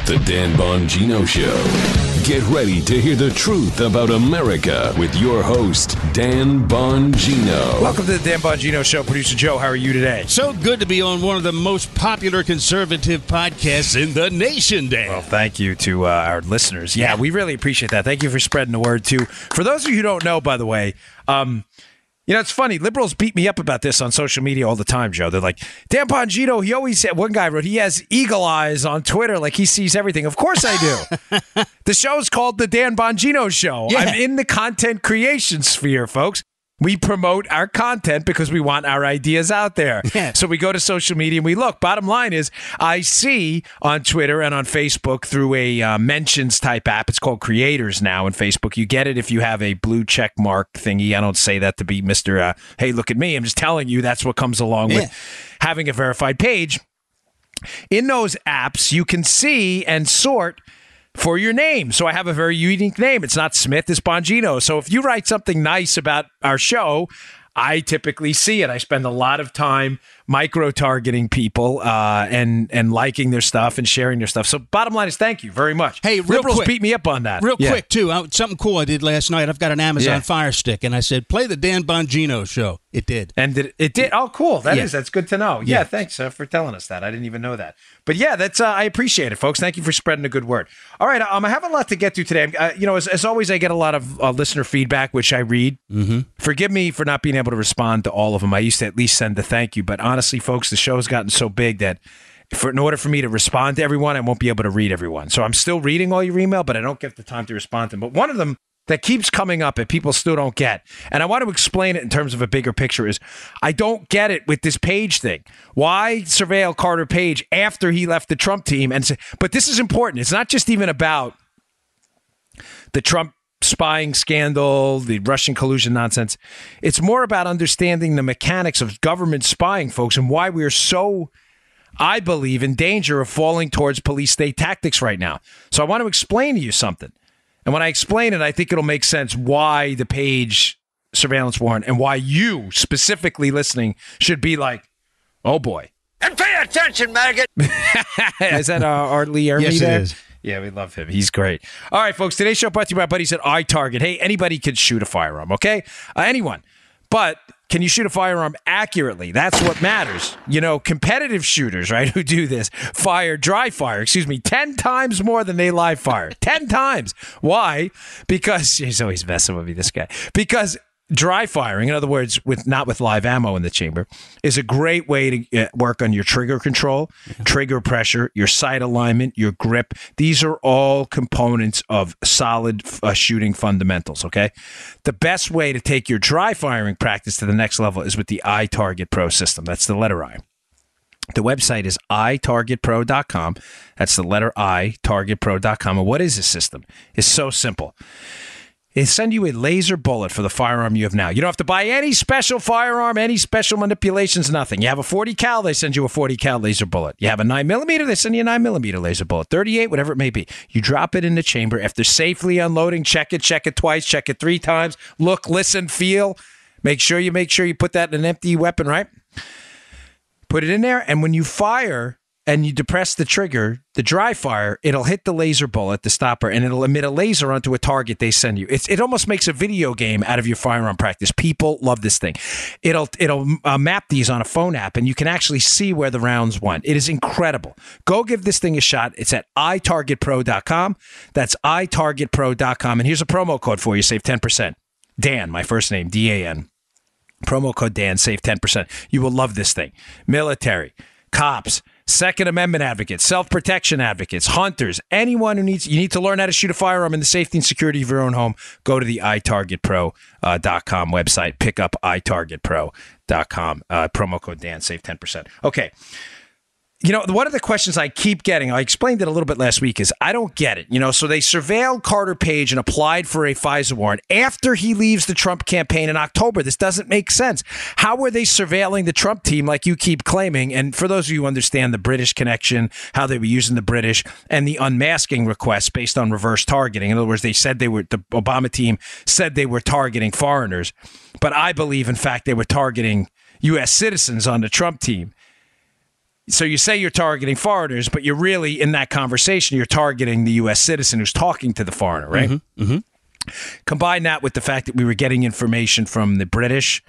The Dan Bongino Show. Get ready to hear the truth about America with your host, Dan Bongino. Welcome to the Dan Bongino Show. Producer Joe, how are you today? So good to be on one of the most popular conservative podcasts in the nation, Dan. Well, thank you to our listeners. Yeah, we really appreciate that. Thank you for spreading the word, too. For those of you who don't know, by the way, it's funny. Liberals beat me up about this on social media all the time, Joe. They're like, Dan Bongino, he always said, one guy wrote, he has eagle eyes on Twitter, like he sees everything. Of course I do. The show's called The Dan Bongino Show. Yeah. I'm in the content creation sphere, folks. We promote our content because we want our ideas out there. Yeah. So we go to social media and we look. Bottom line is, I see on Twitter and on Facebook through a mentions type app. It's called Creators now on Facebook. You get it if you have a blue check mark thingy. I don't say that to be Mr. Hey, look at me. I'm just telling you that's what comes along with having a verified page. In those apps, you can see and sort for your name. So I have a very unique name. It's not Smith, it's Bongino. So if you write something nice about our show, I typically see it. I spend a lot of time micro-targeting people and liking their stuff and sharing their stuff. So bottom line is thank you very much. Hey, Liberals beat me up on that. Real quick, too. Something cool I did last night. I've got an Amazon Fire Stick, and I said, play the Dan Bongino Show. It did. And it did? Oh, cool. That's good to know. Yeah, thanks for telling us that. I didn't even know that. But yeah, that's I appreciate it, folks. Thank you for spreading the good word. All right, I have a lot to get to today. As always, I get a lot of listener feedback, which I read. Mm-hmm. Forgive me for not being able to respond to all of them. I used to at least send a thank you. But honestly, folks, the show has gotten so big that in order for me to respond to everyone, I won't be able to read everyone. So I'm still reading all your email, but I don't get the time to respond to them. But one of them that keeps coming up and people still don't get, and I want to explain it in terms of a bigger picture, is I don't get it with this Page thing. Why surveil Carter Page after he left the Trump team? But this is important. It's not just even about the Trump spying scandal, the Russian collusion nonsense. It's more about understanding the mechanics of government spying, folks, and why we are so, I believe, in danger of falling towards police state tactics right now. So I want to explain to you something. And when I explain it, I think it'll make sense why the Page surveillance warrant and why you, specifically listening, should be like, oh boy. And pay attention, maggot! Is that Art Lee Ermey? Yes, there? it is. Yeah, we love him. He's great. All right, folks, today's show brought to you by our buddies at iTarget. Hey, anybody can shoot a firearm, okay? Anyone. But can you shoot a firearm accurately? That's what matters. Competitive shooters, right, who do this, dry fire, 10 times more than they live fire. 10 times. Why? Because, he's always messing with me, this guy. Because dry firing, in other words, not with live ammo in the chamber, is a great way to work on your trigger control, trigger pressure, your sight alignment, your grip. These are all components of solid shooting fundamentals, okay? The best way to take your dry firing practice to the next level is with the iTarget Pro system. That's the letter I. The website is itargetpro.com. That's the letter I, targetpro.com. And what is this system? It's so simple. They send you a laser bullet for the firearm you have now. You don't have to buy any special firearm, any special manipulations, nothing. You have a 40 cal, they send you a 40 cal laser bullet. You have a 9mm, they send you a 9mm laser bullet. 38, whatever it may be. You drop it in the chamber. After safely unloading, check it twice, check it 3 times. Look, listen, feel. Make sure you put that in an empty weapon, right? Put it in there, and when you fire and you depress the trigger, the dry fire, it'll hit the laser bullet, the stopper, and it'll emit a laser onto a target they send you. It almost makes a video game out of your firearm practice. People love this thing. It'll map these on a phone app, and you can actually see where the rounds went. It is incredible. Go give this thing a shot. It's at itargetpro.com. That's itargetpro.com. And here's a promo code for you. Save 10%. Dan, my first name, D-A-N. Promo code Dan, save 10%. You will love this thing. Military, cops, Second Amendment advocates, self-protection advocates, hunters, anyone who you need to learn how to shoot a firearm in the safety and security of your own home, go to the itargetpro.com website, pick up itargetpro.com, promo code Dan, save 10%. Okay. One of the questions I keep getting, I explained it a little bit last week, is I don't get it. So they surveilled Carter Page and applied for a FISA warrant after he leaves the Trump campaign in October. This doesn't make sense. How were they surveilling the Trump team like you keep claiming? And for those of you who understand the British connection, how they were using the British and the unmasking requests based on reverse targeting. In other words, the Obama team said they were targeting foreigners, but I believe, in fact, they were targeting U.S. citizens on the Trump team. So you say you're targeting foreigners, but you're really, in that conversation, you're targeting the U.S. citizen who's talking to the foreigner, right? Combine that with the fact that we were getting information from the British,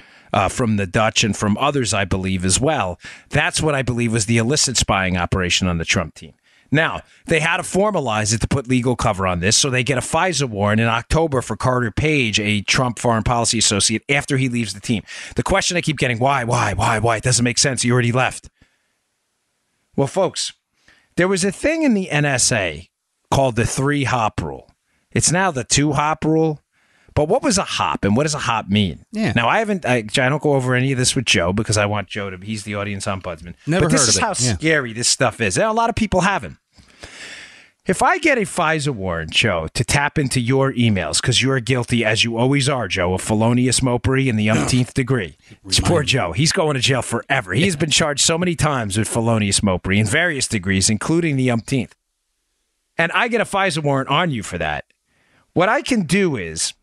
from the Dutch, and from others, I believe, as well. That's what I believe was the illicit spying operation on the Trump team. Now, they had to formalize it to put legal cover on this, so they get a FISA warrant in October for Carter Page, a Trump foreign policy associate, after he leaves the team. The question I keep getting, why? It doesn't make sense. He already left. Well, folks, there was a thing in the NSA called the 3-hop rule. It's now the 2-hop rule. But what was a hop, and what does a hop mean? Yeah. Now, I don't go over any of this with Joe because I want Joe he's the audience ombudsman. Never but heard this is of it. how scary this stuff is. And a lot of people haven't. If I get a FISA warrant, Joe, to tap into your emails, because you're guilty, as you always are, Joe, of felonious mopery in the umpteenth degree. It's poor Joe. He's going to jail forever. He's been charged so many times with felonious mopery in various degrees, including the umpteenth. And I get a FISA warrant on you for that. What I can do is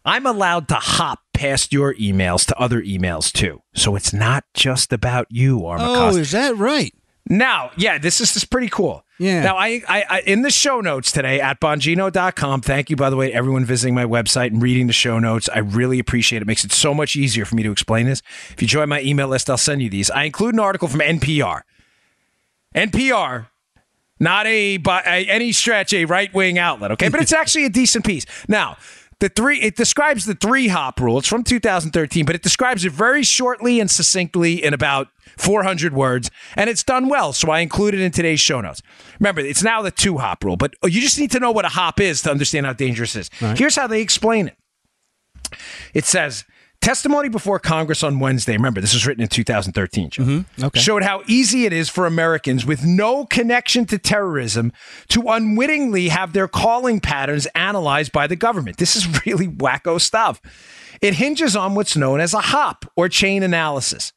I'm allowed to hop past your emails to other emails, too. So it's not just about you, Armacost. Oh, is that right? Now, yeah, this is pretty cool. Yeah. Now, I in the show notes today at Bongino.com, thank you, by the way, to everyone visiting my website and reading the show notes. I really appreciate it. It makes it so much easier for me to explain this. If you join my email list, I'll send you these. I include an article from NPR. NPR, not by any stretch a right-wing outlet, okay? But it's actually a decent piece. Now, it describes the 3-hop rule. It's from 2013, but it describes it very shortly and succinctly in about 400 words, and it's done well, so I included it in today's show notes. Remember, it's now the 2-hop rule, but you just need to know what a hop is to understand how dangerous it is. Right. Here's how they explain it. It says, testimony before Congress on Wednesday, remember, this was written in 2013, Joe, showed how easy it is for Americans with no connection to terrorism to unwittingly have their calling patterns analyzed by the government. This is really wacko stuff. It hinges on what's known as a hop, or chain analysis.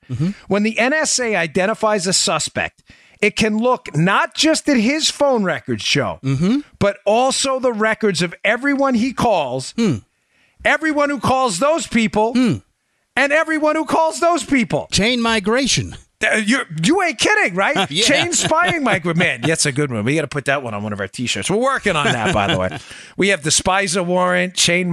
When the NSA identifies a suspect, it can look not just at his phone records, Joe, but also the records of everyone he calls, everyone who calls those people, and everyone who calls those people. Chain migration. You ain't kidding, right? Yeah. Chain spying, Mike. Man, that's a good one. We got to put that one on one of our T-shirts. We're working on that, by the way. We have the FISA warrant, chain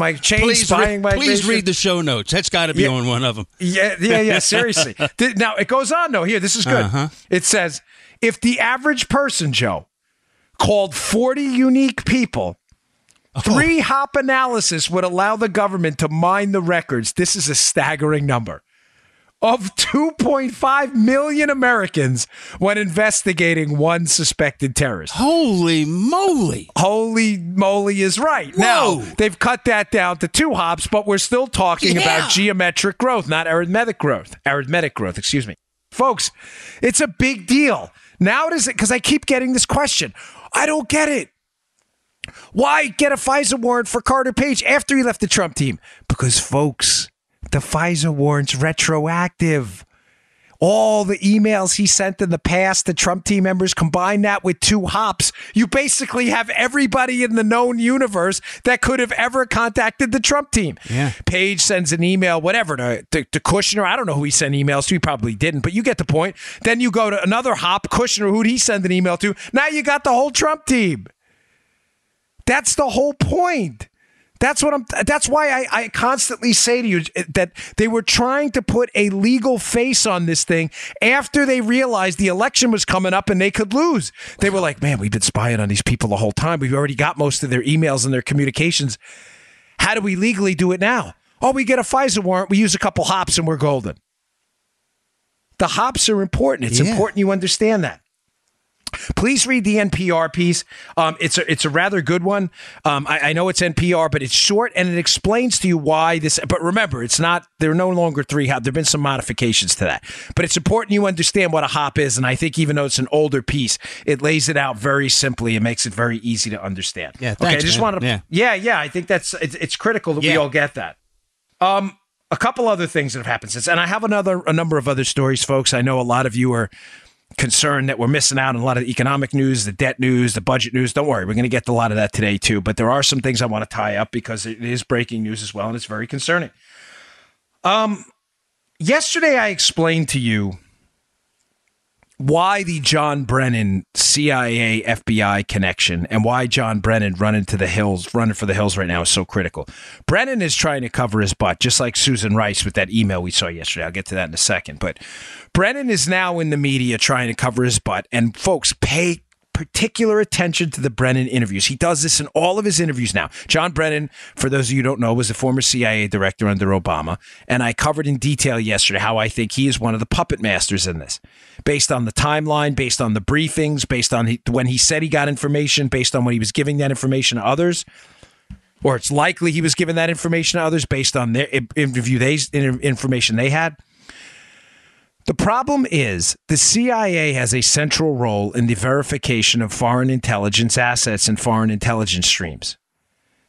spying. Please read the show notes. That's got to be on one of them. Yeah. Seriously. Now it goes on though. Here, this is good. It says if the average person, Joe, called 40 unique people, 3-hop analysis would allow the government to mine the records. This is a staggering number. Of 2.5 million Americans when investigating one suspected terrorist. Holy moly. Holy moly is right. Whoa. Now, they've cut that down to 2 hops, but we're still talking about geometric growth, not arithmetic growth. Arithmetic growth, excuse me. Folks, it's a big deal. Now it is, because I keep getting this question. I don't get it. Why get a FISA warrant for Carter Page after he left the Trump team? Because, folks, the FISA warrant's retroactive. All the emails he sent in the past to Trump team members, combine that with 2 hops. You basically have everybody in the known universe that could have ever contacted the Trump team. Yeah. Page sends an email, whatever, to Kushner. I don't know who he sent emails to. He probably didn't, but you get the point. Then you go to another hop, Kushner, who'd he send an email to? Now you got the whole Trump team. That's the whole point. That's why I constantly say to you that they were trying to put a legal face on this thing after they realized the election was coming up and they could lose. They were like, man, we've been spying on these people the whole time. We've already got most of their emails and their communications. How do we legally do it now? Oh, we get a FISA warrant. We use a couple hops and we're golden. The hops are important. It's important you understand that. Please read the NPR piece. It's a rather good one. I know it's NPR, but it's short and it explains to you why this. But remember, it's not. They're no longer 3 hop. There've been some modifications to that. But it's important you understand what a hop is. And I think even though it's an older piece, it lays it out very simply and makes it very easy to understand. Yeah. Thanks, I just wanted to. Yeah. I think it's critical that we all get that. A couple other things that have happened since, and I have a number of other stories, folks. I know a lot of you are concerned that we're missing out on a lot of the economic news, the debt news, the budget news. Don't worry, we're going to get to a lot of that today too. But there are some things I want to tie up because it is breaking news as well, and it's very concerning. Yesterday I explained to you why the John Brennan CIA FBI connection and why John Brennan running for the hills right now is so critical. Brennan is trying to cover his butt, just like Susan Rice with that email we saw yesterday. I'll get to that in a second. But Brennan is now in the media trying to cover his butt. And folks, pay particular attention to the Brennan interviews. He does this in all of his interviews now. John Brennan, for those of you who don't know, was a former CIA director under Obama. And I covered in detail yesterday how I think he is one of the puppet masters in this. Based on the timeline, based on the briefings, based on when he said he got information, based on when he was giving that information to others, or it's likely he was giving that information to others based on their information they had. The problem is the CIA has a central role in the verification of foreign intelligence assets and foreign intelligence streams.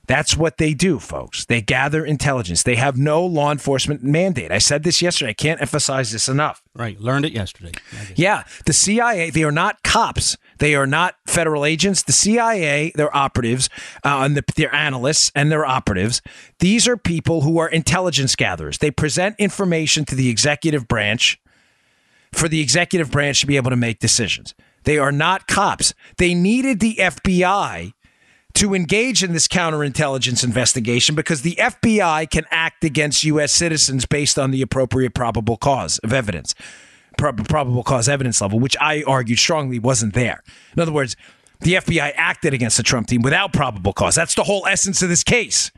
That's what they do, folks. They gather intelligence. They have no law enforcement mandate. I said this yesterday. I can't emphasize this enough. Right. Learned it yesterday. Yeah. The CIA, they are not cops. They are not federal agents. The CIA, they're operatives, they're analysts, and they're operatives. These are people who are intelligence gatherers. They present information to the executive branch for the executive branch to be able to make decisions. They are not cops. They needed the FBI to engage in this counterintelligence investigation because the FBI can act against U.S. citizens based on the appropriate probable cause of evidence, probable cause evidence level, which I argued strongly wasn't there. In other words, the FBI acted against the Trump team without probable cause. That's the whole essence of this case.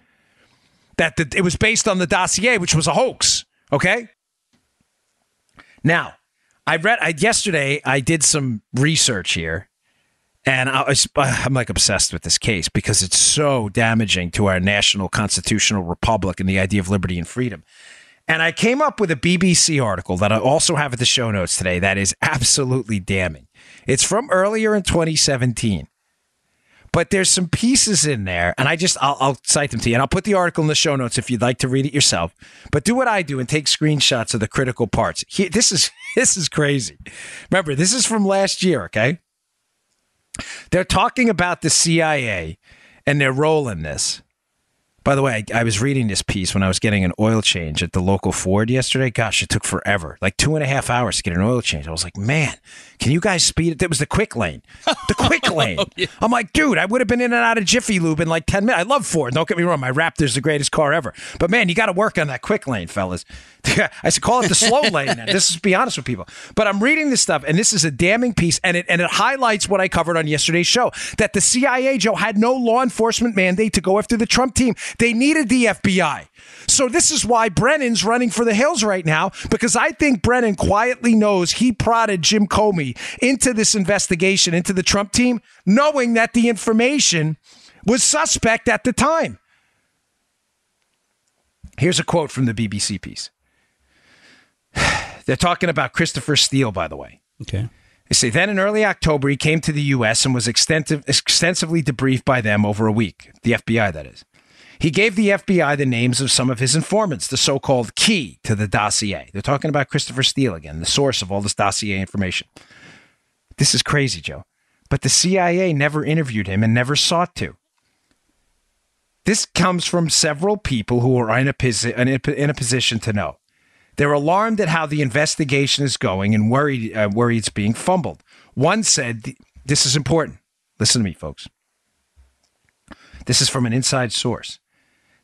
That it was based on the dossier, which was a hoax. Okay? Now, yesterday I did some research here, and I'm like obsessed with this case because it's so damaging to our national constitutional republic and the idea of liberty and freedom. And I came up with a BBC article that I also have at the show notes today that is absolutely damning. It's from earlier in 2017. But there's some pieces in there, and I'll cite them to you, and I'll put the article in the show notes if you'd like to read it yourself. But do what I do and take screenshots of the critical parts. This is crazy. Remember, this is from last year, okay? They're talking about the CIA and their role in this. By the way, I was reading this piece when I was getting an oil change at the local Ford yesterday. Gosh, it took forever, like 2.5 hours to get an oil change. I was like, man, can you guys speed it? It was the quick lane. The quick lane. Yeah. I'm like, dude, I would have been in and out of Jiffy Lube in like 10 minutes. I love Ford. Don't get me wrong. My Raptor's the greatest car ever. But man, you got to work on that quick lane, fellas. I should call it the slow lane. This is be honest with people. But I'm reading this stuff, and this is a damning piece, and it highlights what I covered on yesterday's show, that the CIA, Joe, had no law enforcement mandate to go after the Trump team. They needed the FBI. So this is why Brennan's running for the hills right now, because I think Brennan quietly knows he prodded Jim Comey into this investigation, into the Trump team, knowing that the information was suspect at the time. Here's a quote from the BBC piece. They're talking about Christopher Steele, by the way. Okay. They say, then in early October, he came to the U.S. and was extensively debriefed by them over a week. The FBI, that is. He gave the FBI the names of some of his informants, the so-called key to the dossier. They're talking about Christopher Steele again, the source of all this dossier information. This is crazy, Joe. But the CIA never interviewed him and never sought to. This comes from several people who are in a position to know. They're alarmed at how the investigation is going and worried it's being fumbled. One said, this is important. Listen to me, folks. This is from an inside source.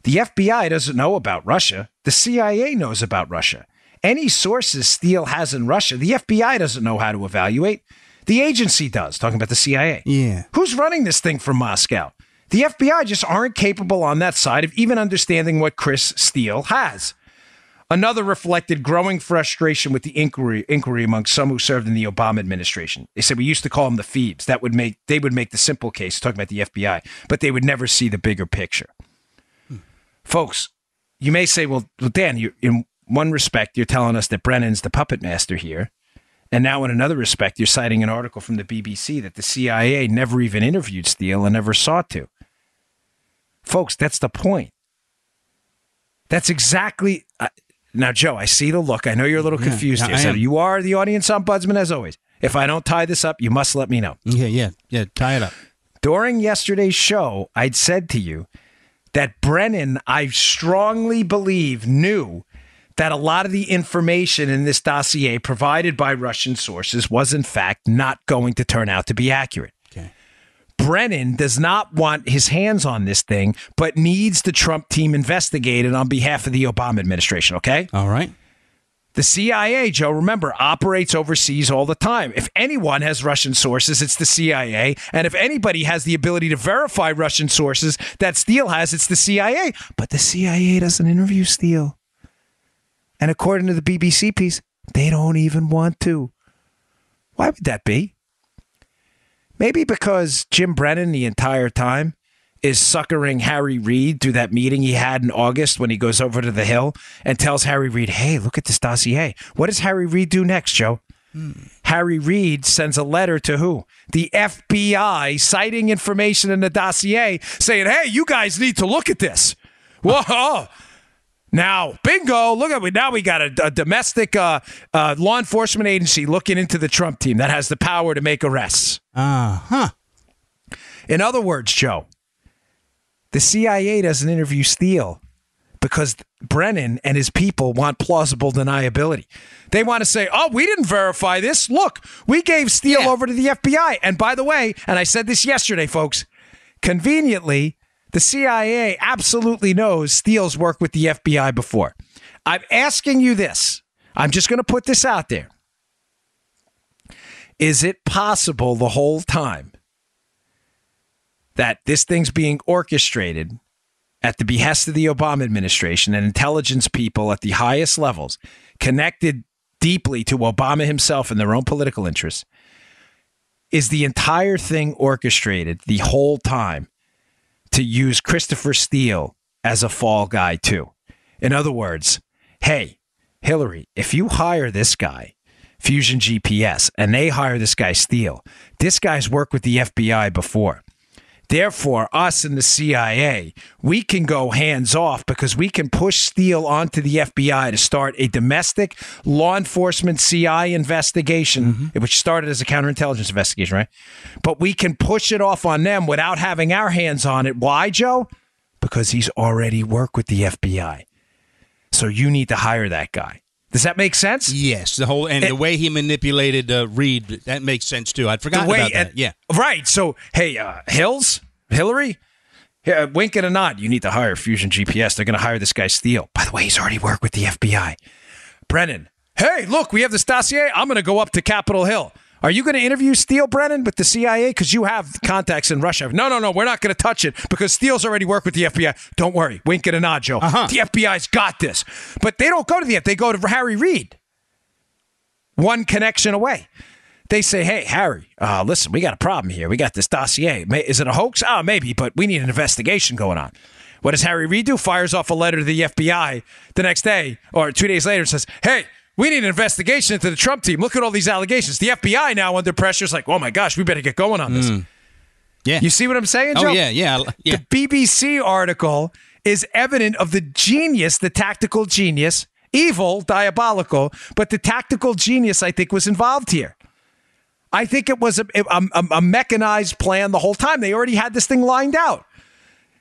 The FBI doesn't know about Russia. The CIA knows about Russia. Any sources Steele has in Russia, the FBI doesn't know how to evaluate. The agency does, talking about the CIA. Yeah. Who's running this thing from Moscow? The FBI just aren't capable on that side of even understanding what Chris Steele has. Another reflected growing frustration with the inquiry among some who served in the Obama administration. They said we used to call them the Phoebes. They would make the simple case, talking about the FBI, but they would never see the bigger picture. Folks, you may say, well, Dan, in one respect, you're telling us that Brennan's the puppet master here. And now in another respect, you're citing an article from the BBC that the CIA never even interviewed Steele and never sought to. Folks, that's the point. That's exactly... Now, Joe, I see the look. I know you're a little confused here. So you are the audience ombudsman, as always. If I don't tie this up, you must let me know. Yeah, tie it up. During yesterday's show, I'd said to you that Brennan, I strongly believe, knew that a lot of the information in this dossier provided by Russian sources was, in fact, not going to turn out to be accurate. Okay. Brennan does not want his hands on this thing, but needs the Trump team investigated on behalf of the Obama administration, okay? All right. The CIA, Joe, remember, operates overseas all the time. If anyone has Russian sources, it's the CIA. And if anybody has the ability to verify Russian sources that Steele has, it's the CIA. But the CIA doesn't interview Steele. And according to the BBC piece, they don't even want to. Why would that be? Maybe because Jim Brennan the entire time is suckering Harry Reid through that meeting he had in August when he goes over to the Hill and tells Harry Reid, hey, look at this dossier. What does Harry Reid do next, Joe? Harry Reid sends a letter to who? The FBI, citing information in the dossier, saying, hey, you guys need to look at this. Whoa. Now, bingo, look at it. Now we got a domestic law enforcement agency looking into the Trump team that has the power to make arrests. Uh-huh. In other words, Joe, the CIA doesn't interview Steele because Brennan and his people want plausible deniability. They want to say, oh, we didn't verify this. Look, we gave Steele over to the FBI. And by the way, and I said this yesterday, folks, conveniently, the CIA absolutely knows Steele's worked with the FBI before. I'm asking you this. I'm just going to put this out there. Is it possible the whole time that this thing's being orchestrated at the behest of the Obama administration and intelligence people at the highest levels, connected deeply to Obama himself and their own political interests? Is the entire thing orchestrated the whole time to use Christopher Steele as a fall guy too? In other words, hey, Hillary, if you hire this guy, Fusion GPS, and they hire this guy Steele, this guy's worked with the FBI before. Therefore, us and the CIA, we can go hands off because we can push Steele onto the FBI to start a domestic law enforcement CI investigation, which started as a counterintelligence investigation, right? But we can push it off on them without having our hands on it. Why, Joe? Because he's already worked with the FBI. So you need to hire that guy. Does that make sense? Yes, the way he manipulated Reid, that makes sense too. I'd forgotten about that. Yeah, right. So, hey, Hillary, wink and a nod. You need to hire Fusion GPS. They're going to hire this guy Steele. By the way, he's already worked with the FBI. Brennan, hey, look, we have this dossier. I'm going to go up to Capitol Hill. Are you going to interview Steele, Brennan, with the CIA? Because you have contacts in Russia. No, we're not going to touch it because Steele's already worked with the FBI. Don't worry. Wink and a nod, Joe. The FBI's got this. But they don't go to the FBI. They go to Harry Reid. One connection away. They say, hey, Harry, listen, we got a problem here. We got this dossier. Is it a hoax? Oh, maybe, but we need an investigation going on. What does Harry Reid do? Fires off a letter to the FBI the next day or 2 days later and says, hey, we need an investigation into the Trump team. Look at all these allegations. The FBI now under pressure is like, oh, my gosh, we better get going on this. Yeah. You see what I'm saying, Joe? Oh, yeah. The BBC article is evident of the genius, the tactical genius, evil, diabolical, but the tactical genius, I think, was involved here. I think it was a mechanized plan the whole time. They already had this thing lined out.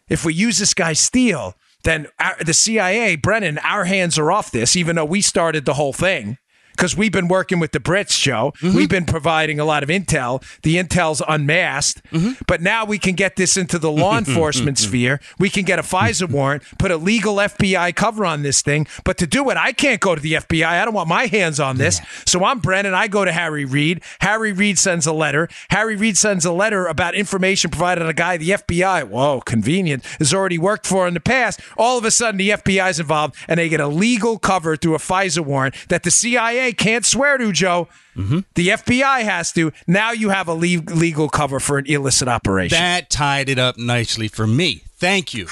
If we use this guy Steele, then the CIA, Brennan, our hands are off this, even though we started the whole thing. Because we've been working with the Brits, Joe. We've been providing a lot of intel. The intel's unmasked. But now we can get this into the law enforcement sphere. We can get a FISA warrant, put a legal FBI cover on this thing. But to do it, I can't go to the FBI. I don't want my hands on this. So I'm Brennan. I go to Harry Reid. Harry Reid sends a letter. Harry Reid sends a letter about information provided on a guy the FBI, whoa, convenient, has already worked for in the past. All of a sudden, the FBI's involved, and they get a legal cover through a FISA warrant that the CIA can't swear to, Joe. The FBI has to. Now you have a legal cover for an illicit operation. That tied it up nicely for me. Thank you.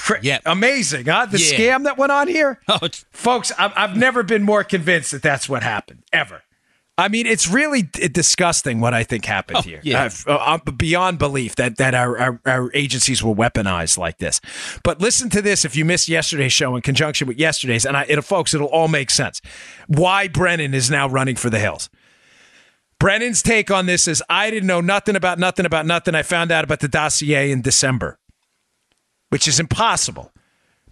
Amazing, huh? The scam that went on here? Folks, I've never been more convinced that that's what happened, ever. I mean, it's really disgusting what I think happened here. Yeah. Beyond belief that our agencies were weaponized like this. But listen to this if you missed yesterday's show in conjunction with yesterday's, and folks, it'll all make sense. Why Brennan is now running for the hills. Brennan's take on this is, I didn't know nothing about nothing. I found out about the dossier in December, which is impossible.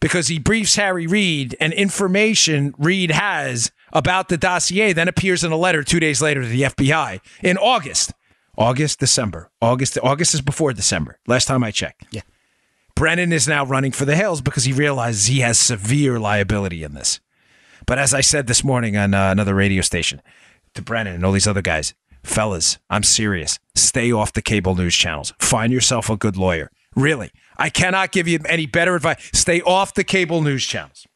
because he briefs Harry Reid, and information Reid has about the dossier then appears in a letter 2 days later to the FBI in August. December. August is before December. Last time I checked. Yeah. Brennan is now running for the hills because he realizes he has severe liability in this. But as I said this morning on another radio station to Brennan and all these other guys, fellas, I'm serious. Stay off the cable news channels. Find yourself a good lawyer. Really. I cannot give you any better advice. Stay off the cable news channels.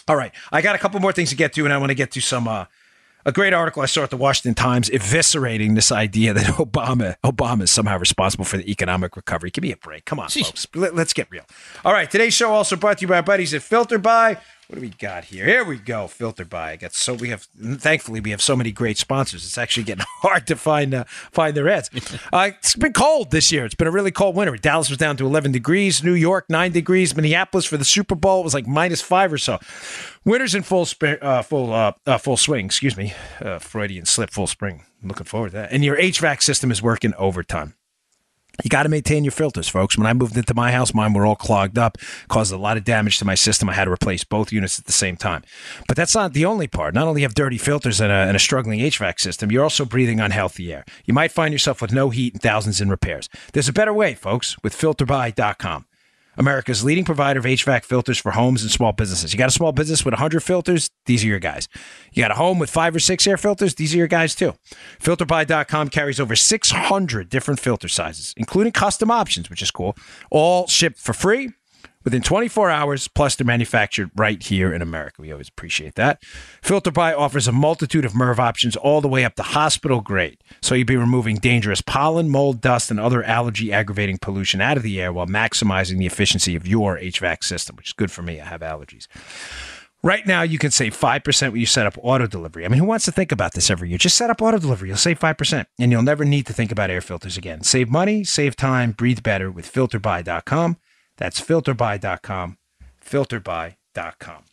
All right. I got a couple more things to get to, and I want to get to some a great article I saw at the Washington Times eviscerating this idea that Obama is somehow responsible for the economic recovery. Give me a break. Come on, folks. Let's get real. All right. Today's show also brought to you by our buddies at Filter By. What do we got here? Here we go. Filter By. Thankfully we have so many great sponsors. It's actually getting hard to find their ads. It's been cold this year. It's been a really cold winter. Dallas was down to 11 degrees. New York 9 degrees. Minneapolis for the Super Bowl was like -5 or so. Winter's in full swing. Excuse me. Freudian slip. Full spring. I'm looking forward to that. And your HVAC system is working overtime. You got to maintain your filters, folks. When I moved into my house, mine were all clogged up, caused a lot of damage to my system. I had to replace both units at the same time. But that's not the only part. Not only have dirty filters and a struggling HVAC system, you're also breathing unhealthy air. You might find yourself with no heat and thousands in repairs. There's a better way, folks, with FilterBuy.com. America's leading provider of HVAC filters for homes and small businesses. You got a small business with 100 filters? These are your guys. You got a home with 5 or 6 air filters? These are your guys too. FilterBuy.com carries over 600 different filter sizes, including custom options, which is cool, all shipped for free within 24 hours, plus they're manufactured right here in America. We always appreciate that. FilterBuy offers a multitude of MERV options all the way up to hospital grade. So you'll be removing dangerous pollen, mold, dust, and other allergy-aggravating pollution out of the air while maximizing the efficiency of your HVAC system, which is good for me. I have allergies. Right now, you can save 5% when you set up auto delivery. I mean, who wants to think about this every year? Just set up auto delivery. You'll save 5%, and you'll never need to think about air filters again. Save money, save time, breathe better with FilterBuy.com. That's FilterBuy.com, FilterBuy.com.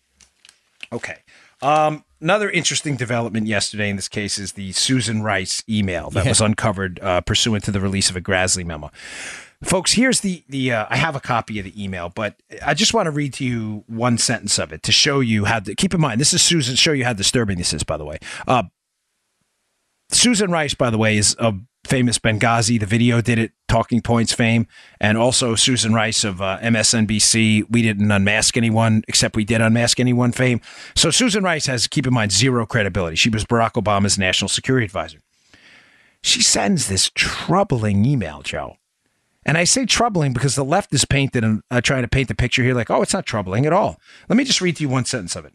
Okay. Another interesting development yesterday in this case is the Susan Rice email that was uncovered pursuant to the release of a Grassley memo. Folks, here's the I have a copy of the email, but I just want to read to you one sentence of it to show you how, keep in mind, this is Susan, show you how disturbing this is, by the way. Susan Rice, by the way, is a famous Benghazi. The video did it, Talking Points fame, and also Susan Rice of MSNBC. We didn't unmask anyone, except we did unmask anyone fame. So Susan Rice has, keep in mind, zero credibility. She was Barack Obama's national security advisor. She sends this troubling email, Joe. And I say troubling because the left is painted and trying to paint the picture here like, oh, it's not troubling at all. Let me just read to you one sentence of it.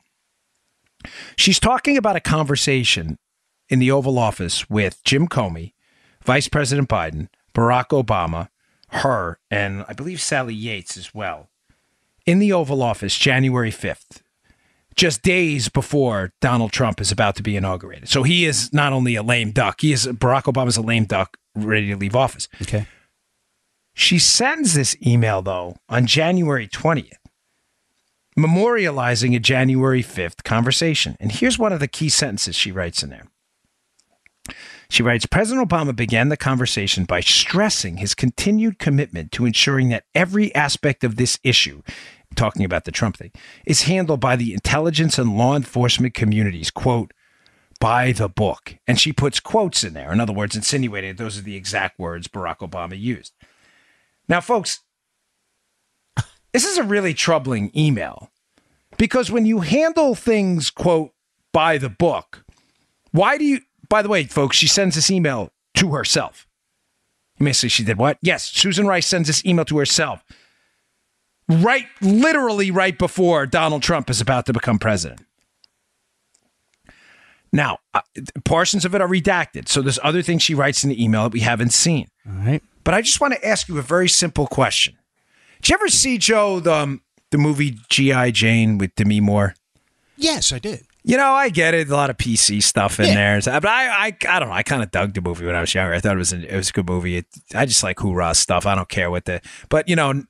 She's talking about a conversation in the Oval Office with Jim Comey, Vice President Biden, Barack Obama, her, and I believe Sally Yates as well, in the Oval Office, January 5th, just days before Donald Trump is about to be inaugurated. So he is not only a lame duck, Barack Obama's a lame duck ready to leave office. Okay. She sends this email, though, on January 20th, memorializing a January 5th conversation. And here's one of the key sentences she writes in there. She writes, President Obama began the conversation by stressing his continued commitment to ensuring that every aspect of this issue, talking about the Trump thing, is handled by the intelligence and law enforcement communities, quote, by the book. And she puts quotes in there. In other words, insinuating those are the exact words Barack Obama used. Now, folks, this is a really troubling email because when you handle things, quote, by the book, why do you, by the way, folks, she sends this email to herself. You may say she did what? Yes, Susan Rice sends this email to herself. Literally right before Donald Trump is about to become president. Now, portions of it are redacted. So there's other things she writes in the email that we haven't seen. All right. But I just want to ask you a very simple question. Did you ever see, Joe, the movie G.I. Jane with Demi Moore? Yes, I did. You know, I get it. A lot of PC stuff in there. But I don't know. I kind of dug the movie when I was younger. I thought it was a good movie. I just like hoorah stuff. I don't care what But, you know,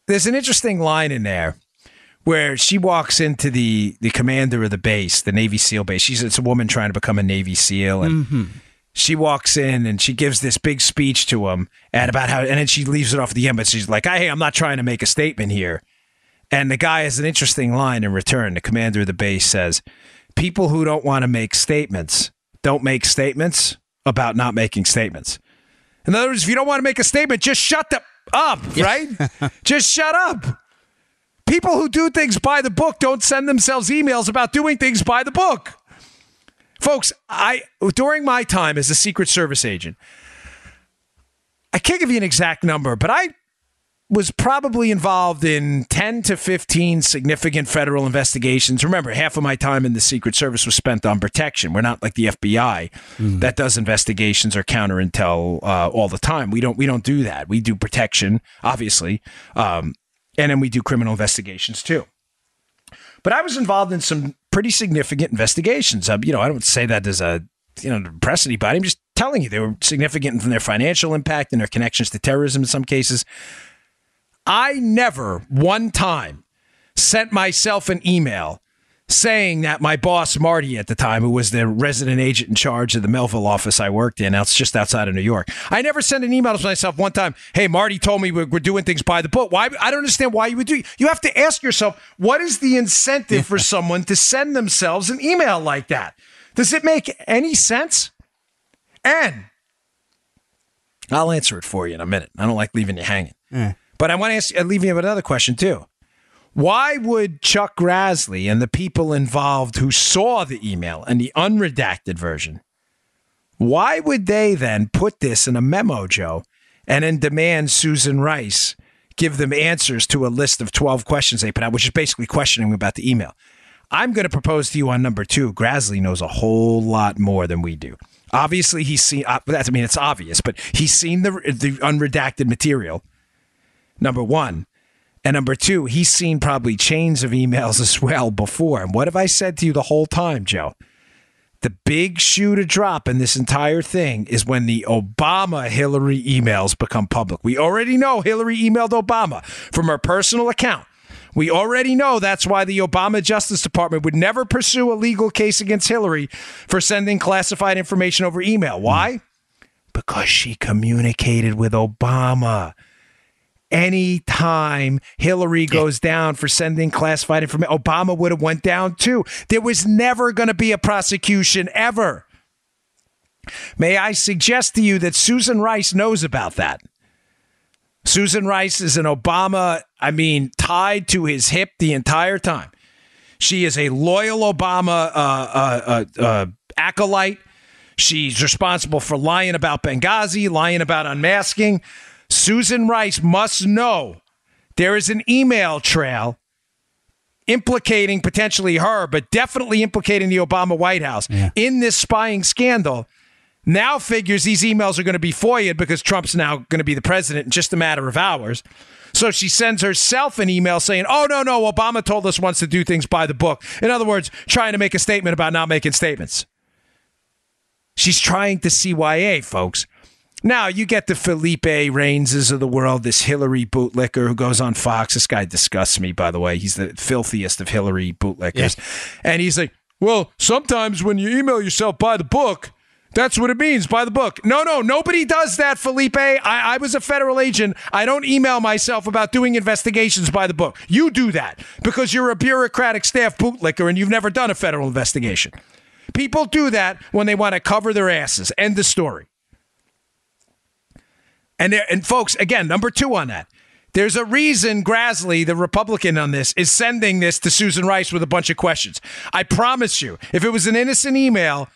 there's an interesting line in there where she walks into the commander of the base, the Navy SEAL base. It's a woman trying to become a Navy SEAL. And she walks in and she gives this big speech to him and about how, and then she leaves it off at the end, but she's like, hey, I'm not trying to make a statement here. And the guy has an interesting line in return. The commander of the base says, people who don't want to make statements don't make statements about not making statements. In other words, if you don't want to make a statement, just shut up, right? Just shut up. People who do things by the book don't send themselves emails about doing things by the book. Folks, during my time as a Secret Service agent, I can't give you an exact number, but I was probably involved in 10 to 15 significant federal investigations. Remember, half of my time in the Secret Service was spent on protection. We're not like the FBI that does investigations or counterintel all the time. We don't do that. We do protection, obviously, and then we do criminal investigations too. But I was involved in some pretty significant investigations. I don't say that as to impress anybody. I'm just telling you they were significant in their financial impact and their connections to terrorism in some cases. I never one time sent myself an email saying that my boss, Marty, at the time, who was the resident agent in charge of the Melville office I worked in, it's just outside of New York. I never sent an email to myself one time, hey, Marty told me we're doing things by the book. Why? I don't understand why you would do it. You have to ask yourself, what is the incentive for someone to send themselves an email like that? Does it make any sense? And I'll answer it for you in a minute. I don't like leaving you hanging. But I want to leave you with another question, too. Why would Chuck Grassley and the people involved who saw the email and the unredacted version, why would they then put this in a memo, Joe, and then demand Susan Rice give them answers to a list of 12 questions they put out, which is basically questioning about the email? I'm going to propose to you on number 2, Grassley knows a whole lot more than we do. Obviously, he's seen, it's obvious, but he's seen the unredacted material. Number 1. And number 2, he's seen probably chains of emails as well before. And what have I said to you the whole time, Joe? The big shoe to drop in this entire thing is when the Obama-Hillary emails become public. We already know Hillary emailed Obama from her personal account. We already know that's why the Obama Justice Department would never pursue a legal case against Hillary for sending classified information over email. Why? Because she communicated with Obama. Anytime Hillary goes down for sending classified information, Obama would have went down too. There was never going to be a prosecution ever. May I suggest to you that Susan Rice knows about that? Susan Rice is an Obama, tied to his hip the entire time. She is a loyal Obama acolyte. She's responsible for lying about Benghazi, lying about unmasking. Susan Rice must know there is an email trail implicating potentially her, but definitely implicating the Obama White House in this spying scandal. Now figures these emails are going to be FOIA'd because Trump's now going to be the president in just a matter of hours. So she sends herself an email saying, oh, no, Obama told us once to do things by the book. In other words, trying to make a statement about not making statements. She's trying to CYA, folks. Now, you get the Felipe Reinses of the world, this Hillary bootlicker who goes on Fox. This guy disgusts me, by the way. He's the filthiest of Hillary bootlickers. Yeah. And he's like, well, sometimes when you email yourself by the book, that's what it means, by the book. No, nobody does that, Felipe. I was a federal agent. I don't email myself about doing investigations by the book. You do that because you're a bureaucratic staff bootlicker and you've never done a federal investigation. People do that when they want to cover their asses. End the story. And folks, again, number 2 on that. There's a reason Grassley, the Republican on this, is sending this to Susan Rice with a bunch of questions. I promise you, if it was an innocent email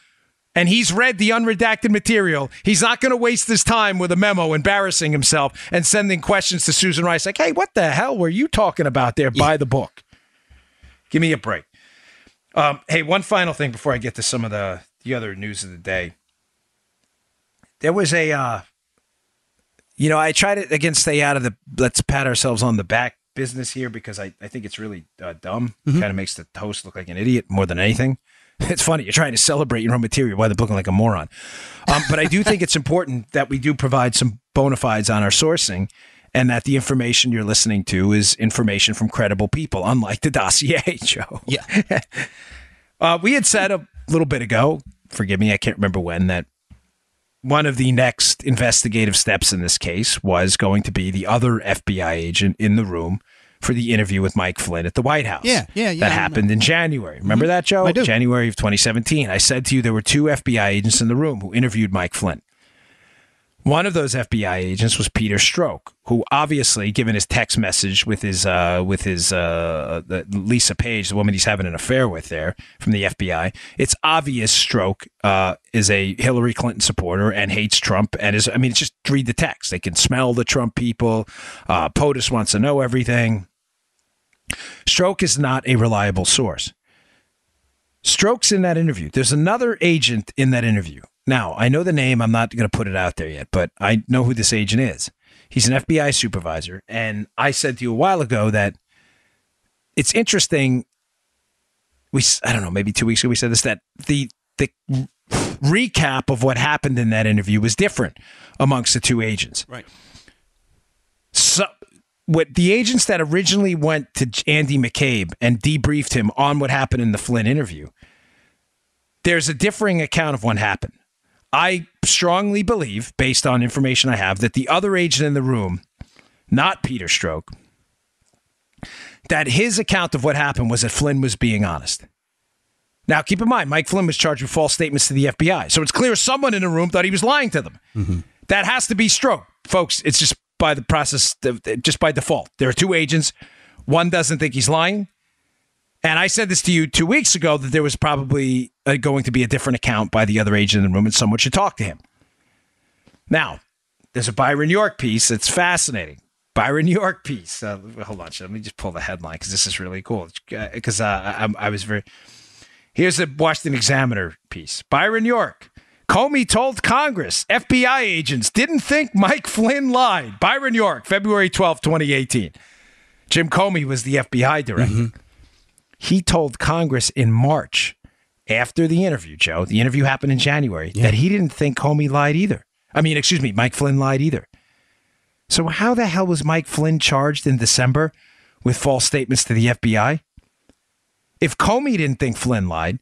and he's read the unredacted material, he's not going to waste his time with a memo embarrassing himself and sending questions to Susan Rice like, hey, what the hell were you talking about there by the book? Give me a break. Hey, one final thing before I get to some of the other news of the day. There was I try to, again, stay out of the let's pat ourselves on the back business here because I think it's really dumb. Kind of makes the host look like an idiot more than anything. It's funny. You're trying to celebrate your own material while they're looking like a moron. But I do think it's important that we do provide some bona fides on our sourcing and that the information you're listening to is information from credible people, unlike the dossier, Joe. Yeah. We had said a little bit ago, forgive me, I can't remember when, that one of the next investigative steps in this case was going to be the other FBI agent in the room for the interview with Mike Flynn at the White House. Yeah. That happened in January. Remember that, Joe? I do. January of 2017. I said to you there were 2 FBI agents in the room who interviewed Mike Flynn. One of those FBI agents was Peter Strzok, who obviously, given his text message with his Lisa Page, the woman he's having an affair with there from the FBI, it's obvious Strzok is a Hillary Clinton supporter and hates Trump. And it's just read the text. They can smell the Trump people. POTUS wants to know everything. Strzok is not a reliable source. Strzok's in that interview. There's another agent in that interview. Now, I know the name. I'm not going to put it out there yet, but I know who this agent is. He's an FBI supervisor. And I said to you a while ago that it's interesting. I don't know, maybe 2 weeks ago we said this, that the recap of what happened in that interview was different amongst the 2 agents. Right. So what the agents that originally went to Andy McCabe and debriefed him on what happened in the Flynn interview, there's a differing account of what happened. I strongly believe, based on information I have, that the other agent in the room, not Peter Strzok, that his account of what happened was that Flynn was being honest. Now, keep in mind, Mike Flynn was charged with false statements to the FBI. So it's clear someone in the room thought he was lying to them. Mm-hmm. That has to be Strzok. Folks, it's just by the process, just by default. There are 2 agents. One doesn't think he's lying. And I said this to you 2 weeks ago, that there was probably going to be a different account by the other agent in the room, and someone should talk to him. Now, there's a Byron York piece that's fascinating. Byron York piece. Hold on, let me just pull the headline because this is really cool. Because I was very... Here's the Washington Examiner piece. Byron York. Comey told Congress FBI agents didn't think Mike Flynn lied. Byron York, February 12, 2018. Jim Comey was the FBI director. Mm-hmm. He told Congress in March, after the interview, Joe, the interview happened in January, that he didn't think Comey lied either. Mike Flynn lied either. So how the hell was Mike Flynn charged in December with false statements to the FBI? If Comey didn't think Flynn lied,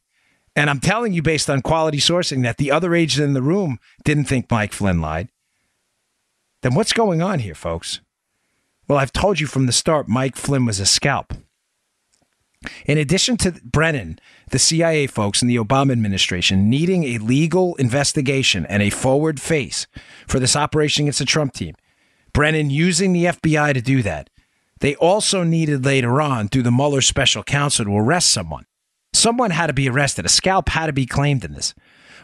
and I'm telling you based on quality sourcing that the other agent in the room didn't think Mike Flynn lied, then what's going on here, folks? Well, I've told you from the start, Mike Flynn was a scalp. In addition to Brennan, the CIA folks in the Obama administration needing a legal investigation and a forward face for this operation against the Trump team, Brennan using the FBI to do that, they also needed later on, through the Mueller special counsel, to arrest someone. Someone had to be arrested. A scalp had to be claimed in this.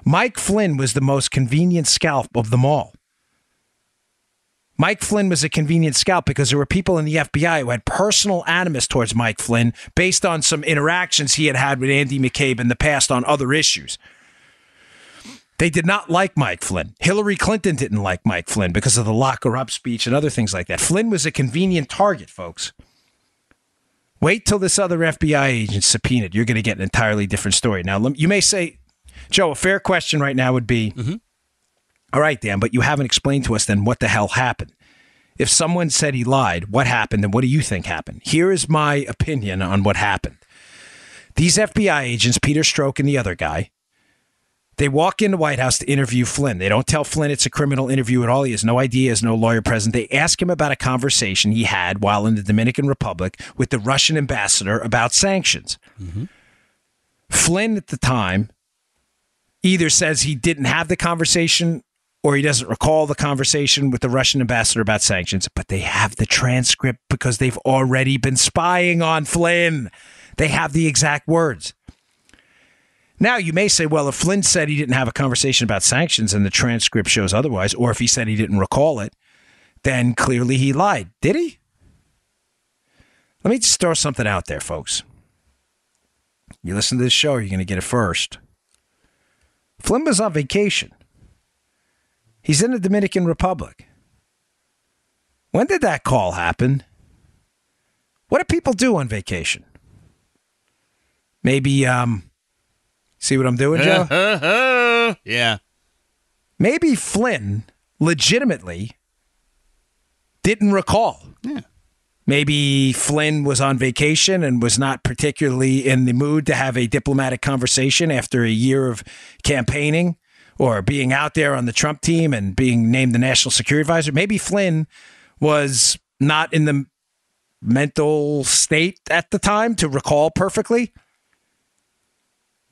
Mike Flynn was the most convenient scalp of them all. Mike Flynn was a convenient scalp because there were people in the FBI who had personal animus towards Mike Flynn based on some interactions he had had with Andy McCabe in the past on other issues. They did not like Mike Flynn. Hillary Clinton didn't like Mike Flynn because of the lock her up speech and other things like that. Flynn was a convenient target, folks. Wait till this other FBI agent subpoenaed. You're going to get an entirely different story. Now, you may say, Joe, a fair question right now would be, all right, Dan, but you haven't explained to us then what the hell happened. If someone said he lied, what happened and what do you think happened? Here is my opinion on what happened. These FBI agents, Peter Strzok and the other guy, they walk in the White House to interview Flynn. They don't tell Flynn it's a criminal interview at all. He has no idea. He has no lawyer present. They ask him about a conversation he had while in the Dominican Republic with the Russian ambassador about sanctions. Flynn at the time either says he didn't have the conversation or he doesn't recall the conversation with the Russian ambassador about sanctions, but they have the transcript because they've already been spying on Flynn. They have the exact words. Now, you may say, well, if Flynn said he didn't have a conversation about sanctions and the transcript shows otherwise, or if he said he didn't recall it, then clearly he lied. Did he? Let me just throw something out there, folks. You listen to this show, you're going to get it first. Flynn was on vacation. He's in the Dominican Republic. When did that call happen? What do people do on vacation? Maybe, see what I'm doing, Joe? Yeah. Maybe Flynn legitimately didn't recall. Yeah. Maybe Flynn was on vacation and was not particularly in the mood to have a diplomatic conversation after a year of campaigning or being out there on the Trump team and being named the National Security Advisor. Maybe Flynn was not in the mental state at the time to recall perfectly.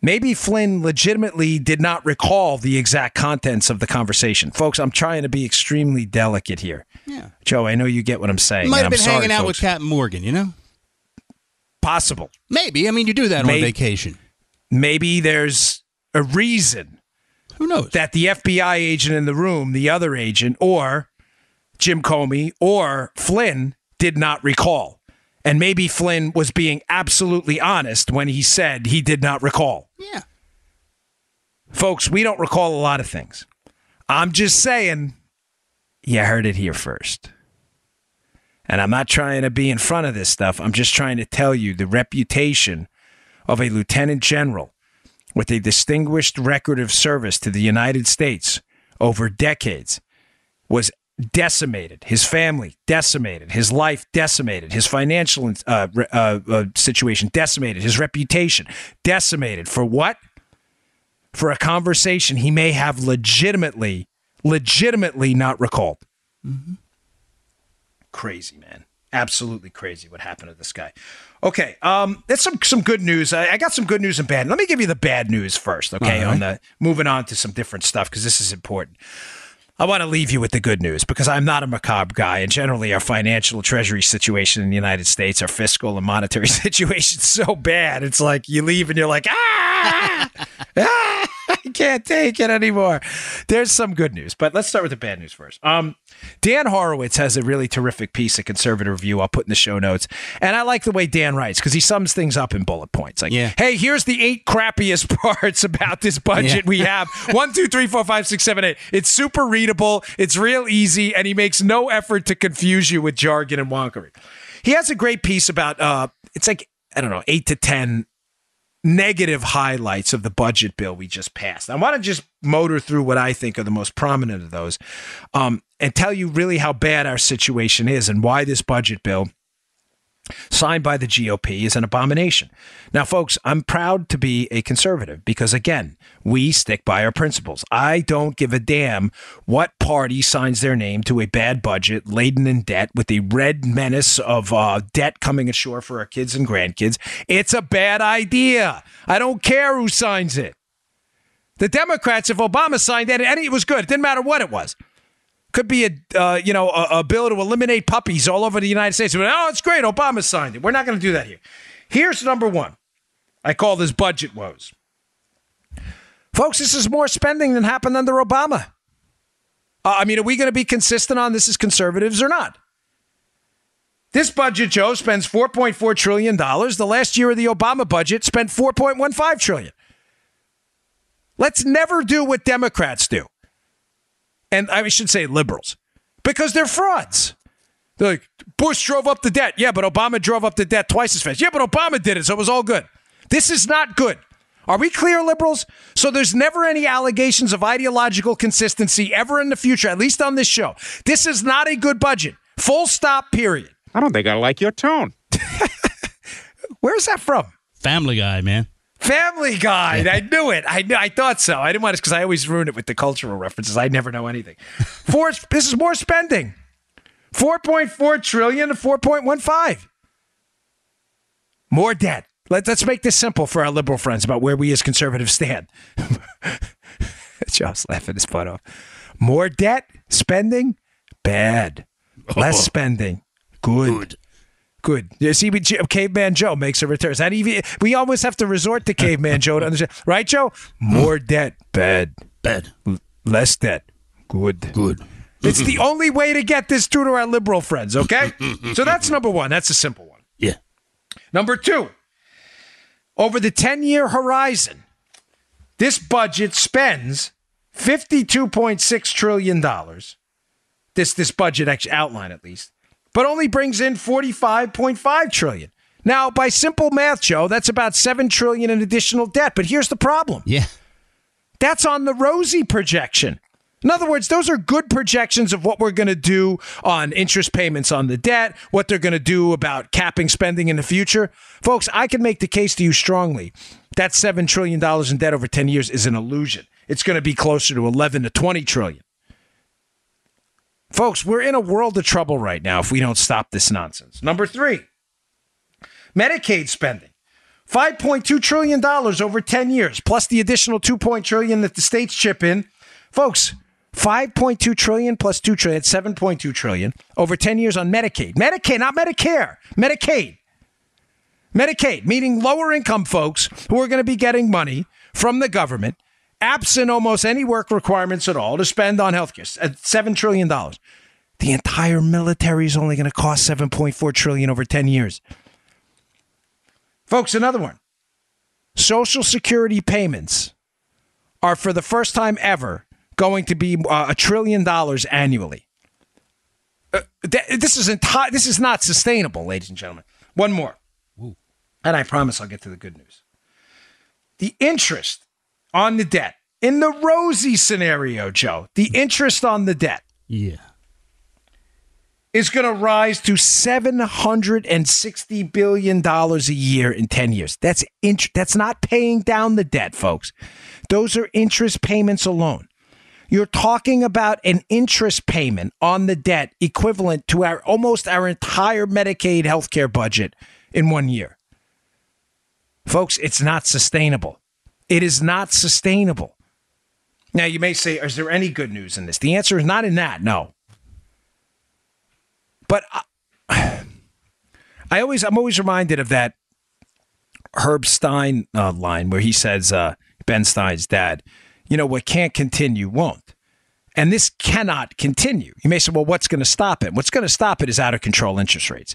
Maybe Flynn legitimately did not recall the exact contents of the conversation. Folks, I'm trying to be extremely delicate here. Yeah. Joe, I know you get what I'm saying. Might have been hanging out folks. with Captain Morgan, you know? Possible. Maybe. I mean, you do that on vacation. Maybe there's a reason. Who knows? That the FBI agent in the room, the other agent, or Jim Comey, or Flynn did not recall. And maybe Flynn was being absolutely honest when he said he did not recall. Yeah. Folks, we don't recall a lot of things. I'm just saying, you heard it here first. And I'm not trying to be in front of this stuff. I'm just trying to tell you the reputation of a lieutenant general with a distinguished record of service to the United States over decades was decimated, his family decimated, his life decimated, his financial situation decimated, his reputation decimated. For what? For a conversation he may have legitimately not recalled. Mm-hmm. Crazy, man. Absolutely crazy what happened to this guy. Okay, that's some good news. I got some good news and bad. Let me give you the bad news first, okay? Right. Moving on to some different stuff because this is important. I want to leave you with the good news because I'm not a macabre guy, and generally our financial treasury situation in the United States, our fiscal and monetary situation is so bad. It's like you leave and you're like, I can't take it anymore. There's some good news, but let's start with the bad news first. Dan Horowitz has a really terrific piece of Conservative Review I'll put in the show notes, and I like the way Dan writes because he sums things up in bullet points. Like, hey, here's the 8 crappiest parts about this budget we have. 1, 2, 3, 4, 5, 6, 7, 8. It's super readable. It's real easy, and he makes no effort to confuse you with jargon and wonkery. He has a great piece about, it's like, I don't know, 8 to 10 negative highlights of the budget bill we just passed. I want to just motor through what I think are the most prominent of those and tell you really how bad our situation is and why this budget bill signed by the GOP is an abomination. Now, folks, I'm proud to be a conservative because, again, we stick by our principles. I don't give a damn what party signs their name to a bad budget laden in debt with the red menace of debt coming ashore for our kids and grandkids. It's a bad idea. I don't care who signs it. The Democrats, if Obama signed that, and it was good. It didn't matter what it was. Could be a bill to eliminate puppies all over the United States. Oh, it's great. Obama signed it. We're not going to do that here. Here's number one. I call this budget woes. Folks, this is more spending than happened under Obama. Are we going to be consistent on this as conservatives or not? This budget, Joe, spends $4.4 trillion. The last year of the Obama budget spent $4.15 trillion. Let's never do what Democrats do. And I should say liberals, because they're frauds. They're like, Bush drove up the debt. Yeah, but Obama drove up the debt twice as fast. Yeah, but Obama did it, so it was all good. This is not good. Are we clear, liberals? So there's never any allegations of ideological consistency ever in the future, at least on this show. This is not a good budget. Full stop, period. I don't think I like your tone. Where's that from? Family Guy, man. Family Guy. I knew it. I thought so. I didn't want to, because I always ruin it with the cultural references. I never know anything. This is more spending. 4.4 trillion to 4.15. More debt. Let's make this simple for our liberal friends about where we as conservatives stand. Joe's laughing his butt off. More debt, spending, bad. Less spending, good. Good. You see, Caveman Joe makes a return. We always have to resort to Caveman Joe to understand. Right, Joe? More debt, bad. Bad. Less debt, good. Good. It's the only way to get this through to our liberal friends, okay? So that's number one. That's a simple one. Yeah. Number two, over the 10-year horizon, this budget spends $52.6 trillion. This budget actually outline, at least. But only brings in $45.5 trillion. Now, by simple math, Joe, that's about $7 trillion in additional debt. But here's the problem. Yeah. That's on the rosy projection. In other words, those are good projections of what we're going to do on interest payments on the debt, what they're going to do about capping spending in the future. Folks, I can make the case to you strongly that $7 trillion in debt over 10 years is an illusion. It's going to be closer to 11 to 20 trillion. Folks, we're in a world of trouble right now if we don't stop this nonsense. Number 3, Medicaid spending. $5.2 trillion over 10 years, plus the additional $2 trillion that the states chip in. Folks, $5.2 trillion plus $2 trillion, $7.2 trillion over 10 years on Medicaid. Medicaid, not Medicare. Medicaid. Medicaid, meaning lower income folks who are going to be getting money from the government, absent almost any work requirements at all, to spend on healthcare at $7 trillion. The entire military is only going to cost $7.4 trillion over 10 years. Folks, another one. Social Security payments are for the first time ever going to be $1 trillion annually. This is not sustainable, ladies and gentlemen. One more. Ooh. And I promise I'll get to the good news. The interest on the debt, in the rosy scenario, Joe, the interest on the debt is going to rise to $760 billion a year in 10 years. That's not paying down the debt, folks. Those are interest payments alone. You're talking about an interest payment on the debt equivalent to almost our entire Medicaid healthcare budget in 1 year. Folks, it's not sustainable. It is not sustainable. Now, you may say, is there any good news in this? The answer is not in that, no. But I'm always reminded of that Herb Stein line where he says, Ben Stein's dad, what can't continue won't. And this cannot continue. You may say, well, what's going to stop it? What's going to stop it is out of control interest rates.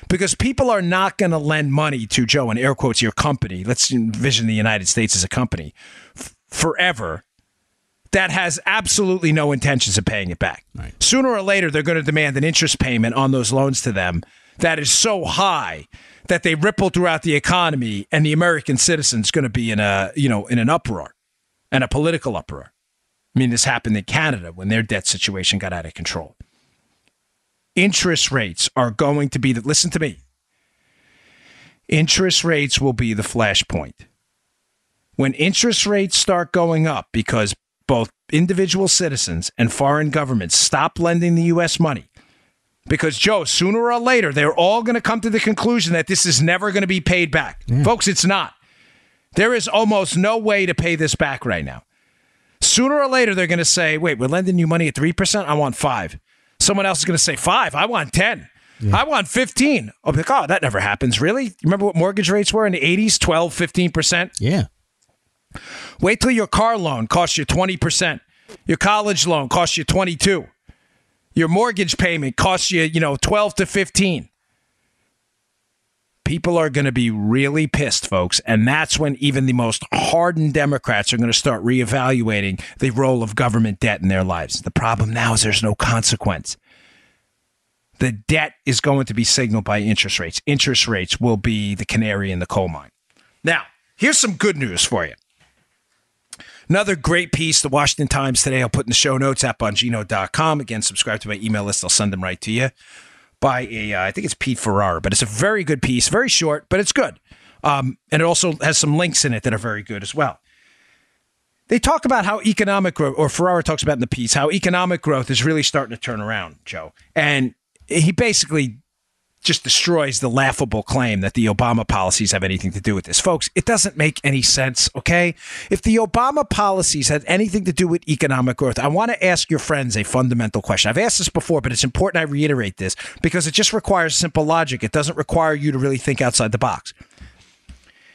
Because people are not going to lend money to, Joe, in air quotes, your company. Let's envision the United States as a company forever that has absolutely no intentions of paying it back. Right. Sooner or later, they're going to demand an interest payment on those loans to them that is so high that they ripple throughout the economy, and the American citizen's going to be in an uproar and a political uproar. I mean, this happened in Canada when their debt situation got out of control. Interest rates are going to be listen to me. Interest rates will be the flashpoint. When interest rates start going up because both individual citizens and foreign governments stop lending the U.S. money, because, Joe, sooner or later, they're all going to come to the conclusion that this is never going to be paid back. Yeah. Folks, it's not. There is almost no way to pay this back right now. Sooner or later, they're going to say, wait, we're lending you money at 3%? I want 5. Someone else is going to say 5. I want 10. Yeah. I want 15. I'll be like, oh, that never happens. Really? You remember what mortgage rates were in the 80s? 12, 15%? Yeah. Wait till your car loan costs you 20%. Your college loan costs you 22%. Your mortgage payment costs you, 12 to 15. People are going to be really pissed, folks. And that's when even the most hardened Democrats are going to start reevaluating the role of government debt in their lives. The problem now is there's no consequence. The debt is going to be signaled by interest rates. Interest rates will be the canary in the coal mine. Now, here's some good news for you. Another great piece, the Washington Times today, I'll put in the show notes at Bongino.com. Again, subscribe to my email list. I'll send them right to you. By I think it's Pete Ferrara, but it's a very good piece, very short, but it's good. And it also has some links in it that are very good as well. They talk about how economic growth, or Ferrara talks about in the piece, how economic growth is really starting to turn around, Joe. And he basically just destroys the laughable claim that the Obama policies have anything to do with this. Folks, it doesn't make any sense, okay? If the Obama policies had anything to do with economic growth, I want to ask your friends a fundamental question. I've asked this before, but it's important I reiterate this because it just requires simple logic. It doesn't require you to really think outside the box.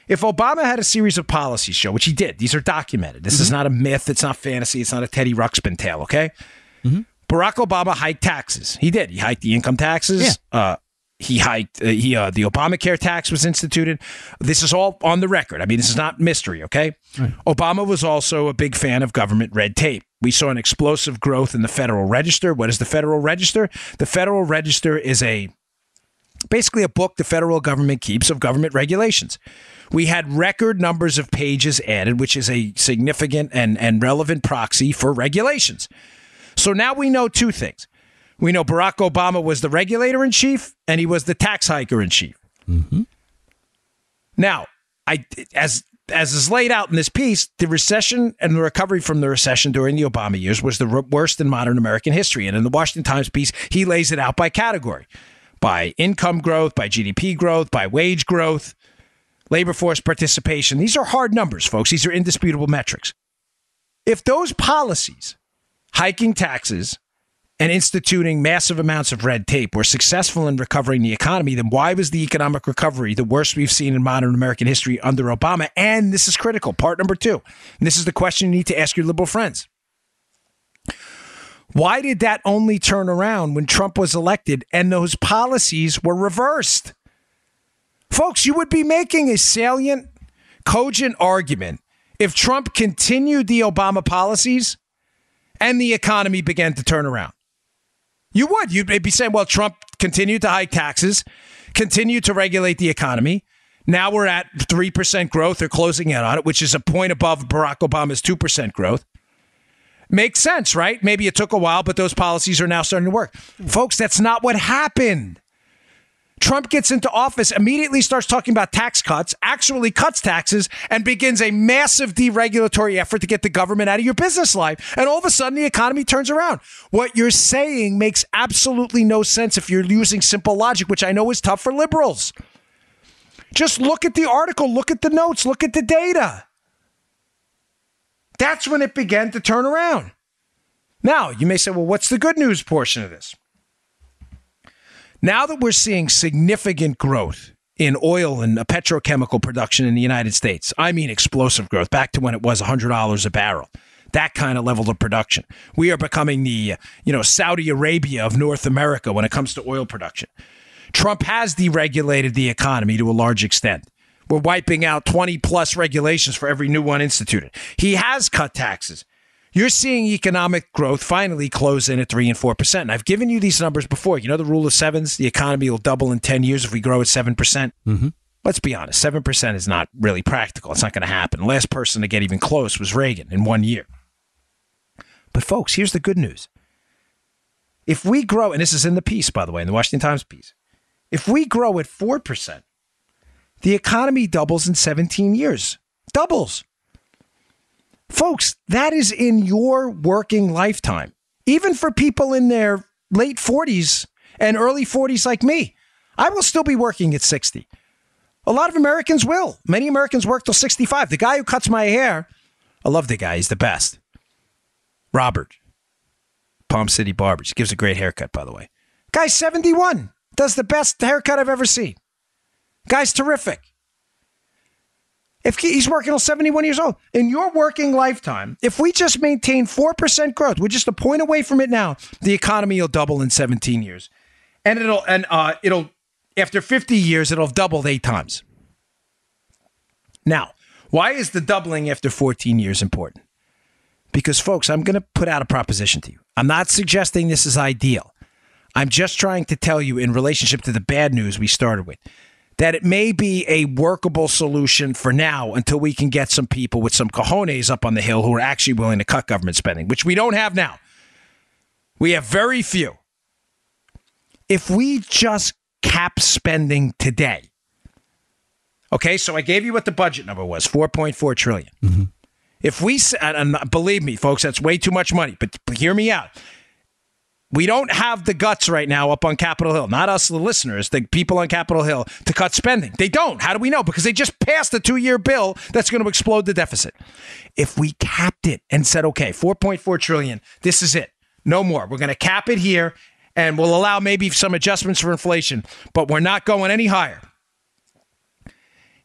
If Obama had a series of policies, Joe, which he did, these are documented. This is not a myth. It's not fantasy. It's not a Teddy Ruxpin tale, okay? Barack Obama hiked taxes. He did. He hiked the income taxes. Yeah. He hiked, the Obamacare tax was instituted. This is all on the record. I mean, this is not mystery, okay? Right. Obama was also a big fan of government red tape. We saw an explosive growth in the Federal Register. What is the Federal Register? The Federal Register is basically a book the federal government keeps of government regulations. We had record numbers of pages added, which is a significant and relevant proxy for regulations. So now we know two things. We know Barack Obama was the regulator-in-chief, and he was the tax hiker-in-chief. Mm-hmm. Now, as as is laid out in this piece, the recession and the recovery from the recession during the Obama years was the worst in modern American history. And in the Washington Times piece, he lays it out by category, by income growth, by GDP growth, by wage growth, labor force participation. These are hard numbers, folks. These are indisputable metrics. If those policies, hiking taxes and instituting massive amounts of red tape, were successful in recovering the economy, then why was the economic recovery the worst we've seen in modern American history under Obama? And this is critical, part number 2. And this is the question you need to ask your liberal friends. Why did that only turn around when Trump was elected and those policies were reversed? Folks, you would be making a salient, cogent argument if Trump continued the Obama policies and the economy began to turn around. You would. You'd be saying, well, Trump continued to hike taxes, continued to regulate the economy. Now we're at 3% growth or closing in on it, which is a point above Barack Obama's 2% growth. Makes sense, right? Maybe it took a while, but those policies are now starting to work. Folks, that's not what happened. Trump gets into office, immediately starts talking about tax cuts, actually cuts taxes, and begins a massive deregulatory effort to get the government out of your business life. And all of a sudden, the economy turns around. What you're saying makes absolutely no sense if you're using simple logic, which I know is tough for liberals. Just look at the article, look at the notes, look at the data. That's when it began to turn around. Now, you may say, well, what's the good news portion of this? Now that we're seeing significant growth in oil and petrochemical production in the United States, I mean explosive growth, back to when it was $100 a barrel, that kind of level of production. We are becoming the, Saudi Arabia of North America when it comes to oil production. Trump has deregulated the economy to a large extent. We're wiping out 20 plus regulations for every new one instituted. He has cut taxes. You're seeing economic growth finally close in at 3 and 4%. And I've given you these numbers before. You know the rule of sevens? The economy will double in 10 years if we grow at 7%. Mm-hmm. Let's be honest. 7% is not really practical. It's not going to happen. The last person to get even close was Reagan in 1 year. But folks, here's the good news. If we grow, and this is in the piece, by the way, in the Washington Times piece, if we grow at 4%, the economy doubles in 17 years. Doubles. Folks, that is in your working lifetime. Even for people in their late 40s and early 40s like me, I will still be working at 60. A lot of Americans will. Many Americans work till 65. The guy who cuts my hair, I love the guy. He's the best. Robert, Palm City Barbers. He gives a great haircut, by the way. Guy's 71. Does the best haircut I've ever seen. Guy's terrific. If he's working till 71 years old, in your working lifetime, if we just maintain 4% growth, we're just a point away from it now, the economy will double in 17 years. And it'll after 50 years, it'll have doubled 8 times. Now, why is the doubling after 14 years important? Because, folks, I'm going to put out a proposition to you. I'm not suggesting this is ideal. I'm just trying to tell you in relationship to the bad news we started with, that it may be a workable solution for now until we can get some people with some cojones up on the hill who are actually willing to cut government spending, which we don't have now. We have very few. If we just cap spending today, okay, so I gave you what the budget number was, $4.4 trillion. Mm-hmm. If we, and believe me, folks, that's way too much money, but hear me out. We don't have the guts right now up on Capitol Hill, not us, the listeners, the people on Capitol Hill, to cut spending. They don't. How do we know? Because they just passed a 2-year bill that's going to explode the deficit. If we capped it and said, okay, $4.4 trillion, this is it. No more. We're going to cap it here, and we'll allow maybe some adjustments for inflation, but we're not going any higher.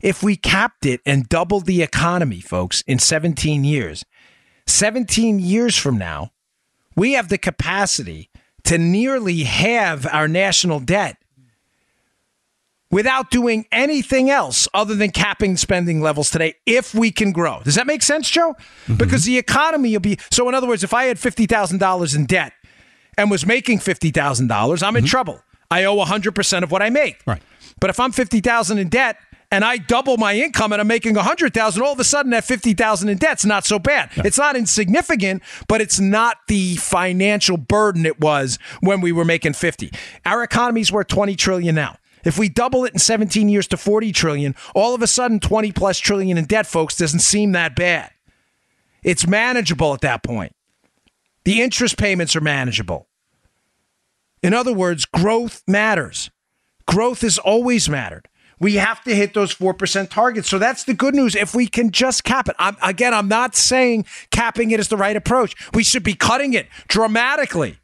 If we capped it and doubled the economy, folks, in 17 years from now, we have the capacity to nearly halve our national debt without doing anything else other than capping spending levels today if we can grow. Does that make sense, Joe? Mm-hmm. Because the economy will be... So in other words, if I had $50,000 in debt and was making $50,000, I'm in trouble. I owe 100% of what I make. Right. But if I'm $50,000 in debt and I double my income and I'm making $100,000, all of a sudden that $50,000 in debt's not so bad. Yeah. It's not insignificant, but it's not the financial burden it was when we were making $50. Our economy's worth $20 trillion now. If we double it in 17 years to 40 trillion, all of a sudden 20 plus trillion in debt, folks, doesn't seem that bad. It's manageable at that point. The interest payments are manageable. In other words, growth matters. Growth has always mattered. We have to hit those 4% targets. So that's the good news. If we can just cap it. I'm not saying capping it is the right approach. We should be cutting it dramatically.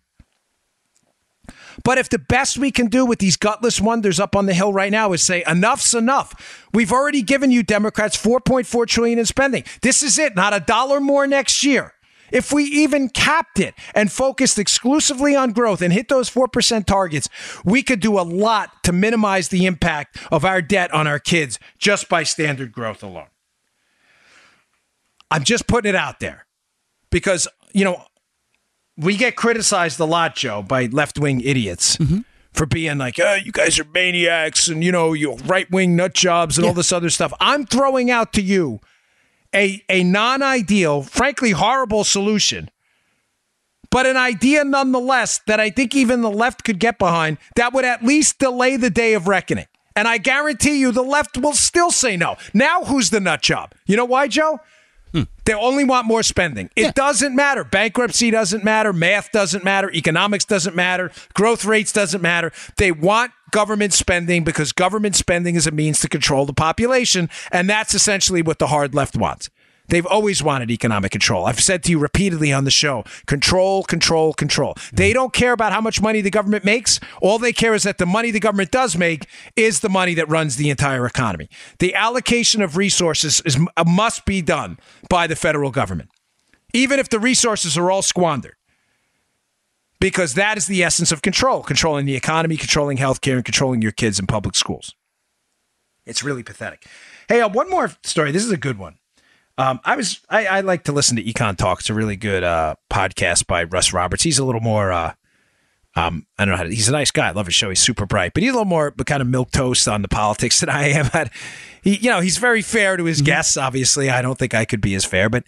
But if the best we can do with these gutless wonders up on the Hill right now is say, enough's enough. We've already given you Democrats $4.4 trillion in spending. This is it. Not a dollar more next year. If we even capped it and focused exclusively on growth and hit those 4% targets, we could do a lot to minimize the impact of our debt on our kids just by standard growth alone. I'm just putting it out there because, we get criticized a lot, Joe, by left-wing idiots for being like, oh, you guys are maniacs and, you right-wing nut jobs and all this other stuff. I'm throwing out to you a non-ideal, frankly horrible solution, but an idea nonetheless that I think even the left could get behind that would at least delay the day of reckoning. And I guarantee you the left will still say no. Now who's the nut job? You know why, Joe? They only want more spending. It doesn't matter. Bankruptcy doesn't matter. Math doesn't matter. Economics doesn't matter. Growth rates doesn't matter. They want government spending because government spending is a means to control the population. And that's essentially what the hard left wants. They've always wanted economic control. I've said to you repeatedly on the show, control, control, control. They don't care about how much money the government makes. All they care is that the money the government does make is the money that runs the entire economy. The allocation of resources must be done by the federal government, even if the resources are all squandered, because that is the essence of control, controlling the economy, controlling healthcare, and controlling your kids in public schools. It's really pathetic. Hey, one more story. This is a good one. I like to listen to Econ Talk. It's a really good podcast by Russ Roberts. He's a little more, I don't know how to, he's a nice guy. I love his show. He's super bright, but he's a little more kind of milquetoast on the politics than I am. But he's very fair to his guests. Obviously, I don't think I could be as fair, but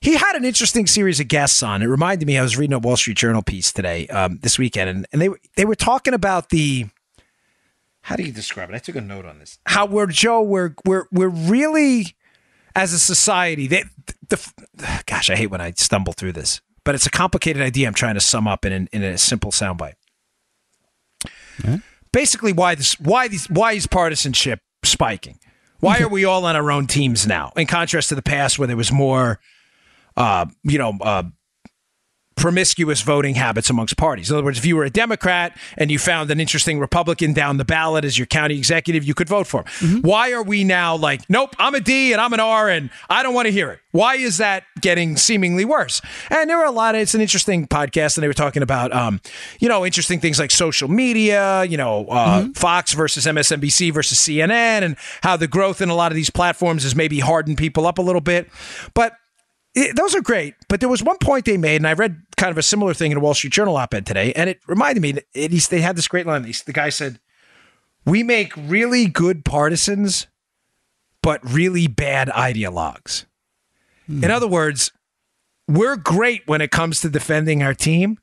he had an interesting series of guests on. It reminded me, I was reading a Wall Street Journal piece today, this weekend, and they were talking about how do you describe it? I took a note on this. How we're really, as a society, gosh, I hate when I stumble through this, but it's a complicated idea I'm trying to sum up in a simple soundbite. Basically, why is partisanship spiking? Why are we all on our own teams now? In contrast to the past, where there was more, promiscuous voting habits amongst parties. In other words, if you were a Democrat and you found an interesting Republican down the ballot as your county executive, you could vote for him. Why are we now like, nope, I'm a D and I'm an R and I don't want to hear it? Why is that getting seemingly worse? And there were it's an interesting podcast, and they were talking about, interesting things like social media, Fox versus MSNBC versus CNN, and how the growth in a lot of these platforms has maybe hardened people up a little bit. But those are great, but there was one point they made, and I read kind of a similar thing in a Wall Street Journal op-ed today, and it reminded me, they had this great line. The guy said, we make really good partisans, but really bad ideologues. In other words, we're great when it comes to defending our team,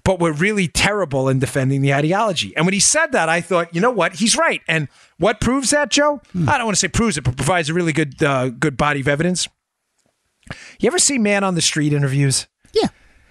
but we're really terrible in defending the ideology. And when he said that, I thought, you know what? He's right. And what proves that, Joe? I don't want to say proves it, but provides a really good body of evidence. You ever see Man on the Street interviews? Yeah.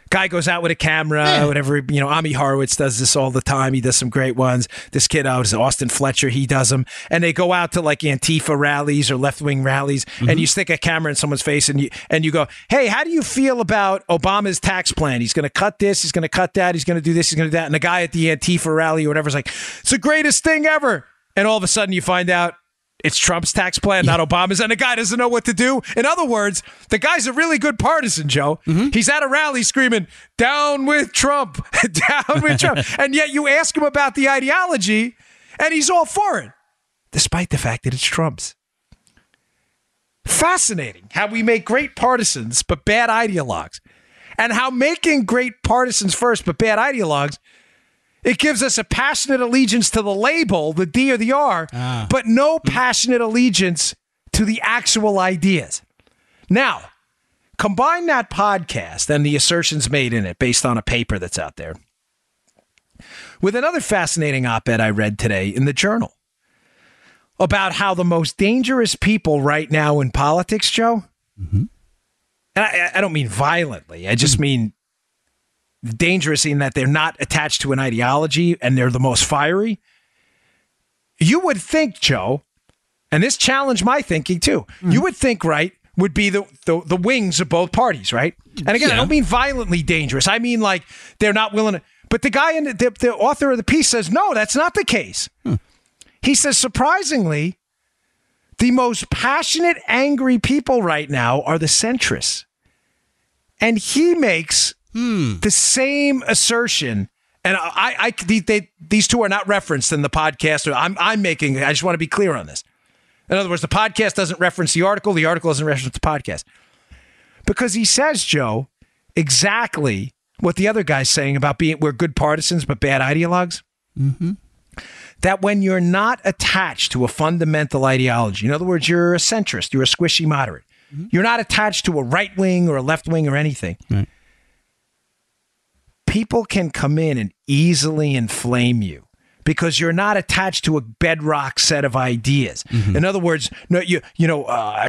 Guy goes out with a camera, whatever. Ami Horowitz does this all the time. He does some great ones. This kid out is Austin Fletcher. He does them. And they go out to like Antifa rallies or left-wing rallies, and you stick a camera in someone's face and you go, hey, how do you feel about Obama's tax plan? He's going to cut this. He's going to cut that. He's going to do this. He's going to do that. And the guy at the Antifa rally or whatever is like, it's the greatest thing ever. And all of a sudden you find out it's Trump's tax plan, not Obama's, and the guy doesn't know what to do. In other words, the guy's a really good partisan, Joe. He's at a rally screaming, down with Trump, down with Trump. And yet you ask him about the ideology, and he's all for it, despite the fact that it's Trump's. Fascinating how we make great partisans, but bad ideologues. And how making great partisans first, but bad ideologues, it gives us a passionate allegiance to the label, the D or the R, but no passionate allegiance to the actual ideas. Now, combine that podcast and the assertions made in it based on a paper that's out there with another fascinating op-ed I read today in the Journal about how the most dangerous people right now in politics, Joe, and I don't mean violently, I just mean dangerous in that they're not attached to an ideology and they're the most fiery. You would think, Joe, and this challenged my thinking too, you would think, right, would be the wings of both parties, right? And again, I don't mean violently dangerous. I mean like they're not willing to. But the guy in the author of the piece says, no, that's not the case. He says, surprisingly, the most passionate, angry people right now are the centrists. And he makes the same assertion. And these two are not referenced in the podcast. I just want to be clear on this. In other words, the podcast doesn't reference the article doesn't reference the podcast. Because he says, Joe, exactly what the other guy's saying about we're good partisans but bad ideologues. That when you're not attached to a fundamental ideology, in other words, you're a centrist, you're a squishy moderate, you're not attached to a right wing or a left wing or anything. Right. People can come in and easily inflame you because you're not attached to a bedrock set of ideas. In other words,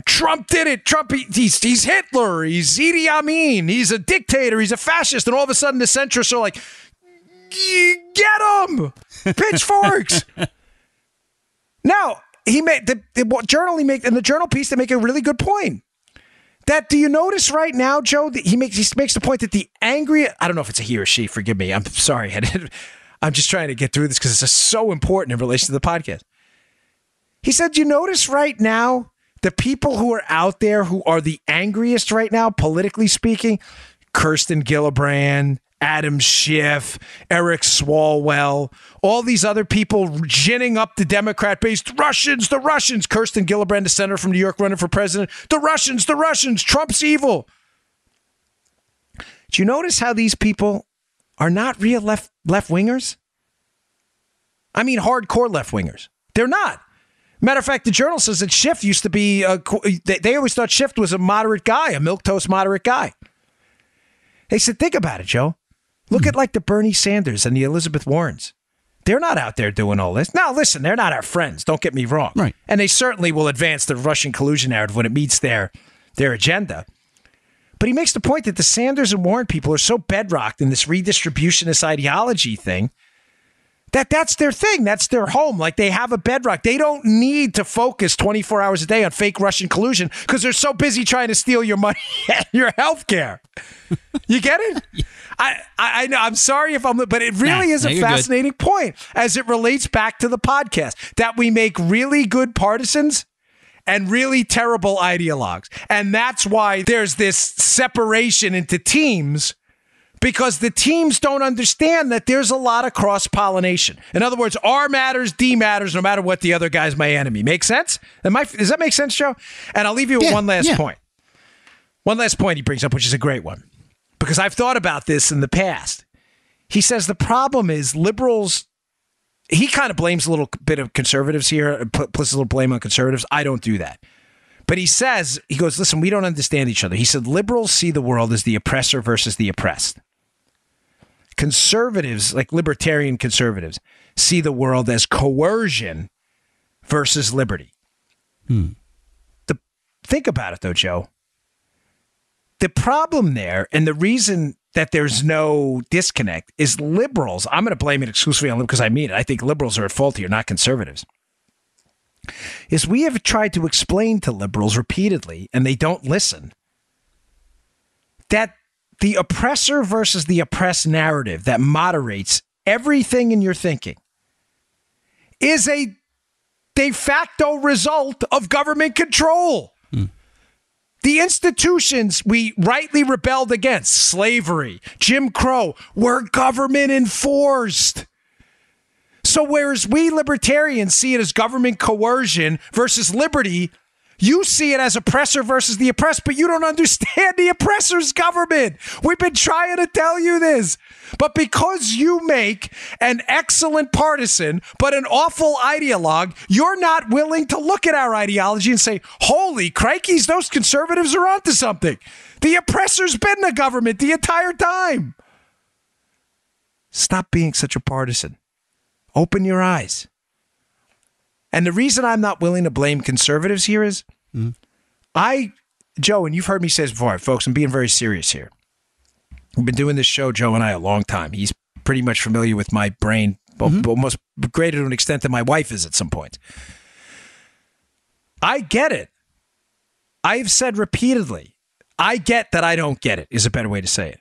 Trump did it. Trump, he's Hitler. He's Idi Amin. He's a dictator. He's a fascist. And all of a sudden the centrists are like, get him! Pitchforks! Now, he made in the journal piece, they make a really good point. That, do you notice right now, Joe, that he makes the point that the angry, I don't know if it's a he or she, forgive me, I'm sorry, I'm just trying to get through this because it's just so important in relation to the podcast. He said, you notice right now, the people who are out there who are the angriest right now, politically speaking, Kirsten Gillibrand, Adam Schiff, Eric Swalwell, all these other people ginning up the Democrat base. The Russians, Kirsten Gillibrand, the senator from New York running for president. The Russians, Trump's evil. Do you notice how these people are not real left-wingers? I mean, hardcore left-wingers. They're not. Matter of fact, the Journal says that Schiff used to be, they always thought Schiff was a moderate guy, a milquetoast moderate guy. They said, think about it, Joe. Look at like the Bernie Sanders and the Elizabeth Warrens. They're not out there doing all this. Now, listen, they're not our friends. Don't get me wrong. Right. And they certainly will advance the Russian collusion narrative when it meets their agenda. But he makes the point that the Sanders and Warren people are so bedrocked in this redistributionist ideology thing that's their thing. That's their home. Like they have a bedrock. They don't need to focus 24 hours a day on fake Russian collusion because they're so busy trying to steal your money and your health care. You get it? I know. I'm sorry if but it really is a fascinating point as it relates back to the podcast that we make really good partisans and really terrible ideologues. And that's why there's this separation into teams because the teams don't understand that there's a lot of cross-pollination. In other words, R matters, D matters, no matter what the other guy's my enemy. Make sense? Does that make sense, Joe? And I'll leave you with one last point. One last point he brings up, which is a great one. Because I've thought about this in the past. He says the problem is liberals, he kind of blames a little bit of conservatives here, puts a little blame on conservatives. I don't do that. But he goes, listen, we don't understand each other. He said liberals see the world as the oppressor versus the oppressed. Conservatives, like libertarian conservatives, see the world as coercion versus liberty. Think about it, though, Joe. The problem there, and the reason that there's no disconnect, is liberals. I'm going to blame it exclusively on liberals because I mean it. I think liberals are at fault here, not conservatives. Is we have tried to explain to liberals repeatedly, and they don't listen, that the oppressor versus the oppressed narrative that moderates everything in your thinking is a de facto result of government control. The institutions we rightly rebelled against, slavery, Jim Crow, were government enforced. So whereas we libertarians see it as government coercion versus liberty, you see it as oppressor versus the oppressed, but you don't understand the oppressor's government. We've been trying to tell you this. But because you make an excellent partisan, but an awful ideologue, you're not willing to look at our ideology and say, holy crikeys, those conservatives are onto something. The oppressor's been the government the entire time. Stop being such a partisan. Open your eyes. And the reason I'm not willing to blame conservatives here is Joe, and you've heard me say this before, folks, I'm being very serious here. We've been doing this show, Joe and I, a long time. He's pretty much familiar with my brain, almost greater to an extent than my wife is at some point. I get it. I've said repeatedly, I get that I don't get it, is a better way to say it.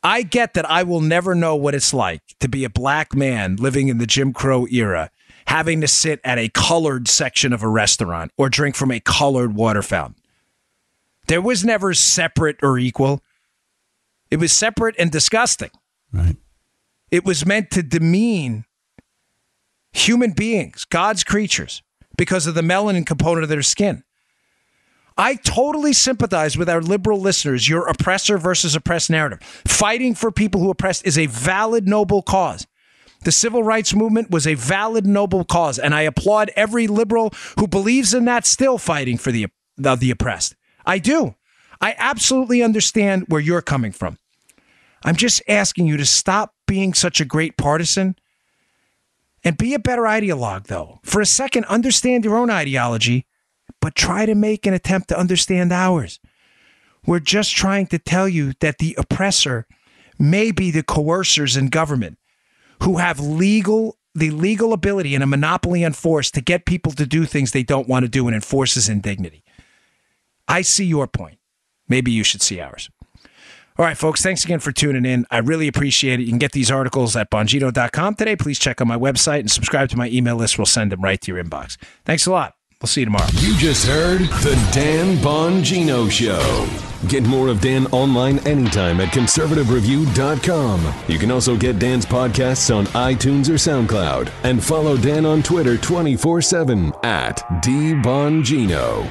I get that I will never know what it's like to be a black man living in the Jim Crow era, having to sit at a colored section of a restaurant or drink from a colored water fountain. There was never separate or equal. It was separate and disgusting. Right. It was meant to demean human beings, God's creatures, because of the melanin component of their skin. I totally sympathize with our liberal listeners, your oppressor versus oppressed narrative. Fighting for people who oppressed is a valid, noble cause. The civil rights movement was a valid, noble cause, and I applaud every liberal who believes in that still fighting for the oppressed. I do. I absolutely understand where you're coming from. I'm just asking you to stop being such a great partisan and be a better ideologue, though. For a second, understand your own ideology, but try to make an attempt to understand ours. We're just trying to tell you that the oppressor may be the coercers in government who have the legal ability and a monopoly on force to get people to do things they don't want to do and enforces indignity. I see your point. Maybe you should see ours. All right, folks, thanks again for tuning in. I really appreciate it. You can get these articles at Bongino.com today. Please check on my website and subscribe to my email list. We'll send them right to your inbox. Thanks a lot. We'll see you tomorrow. You just heard The Dan Bongino Show. Get more of Dan online anytime at conservativereview.com. You can also get Dan's podcasts on iTunes or SoundCloud. And follow Dan on Twitter 24/7 at DBongino.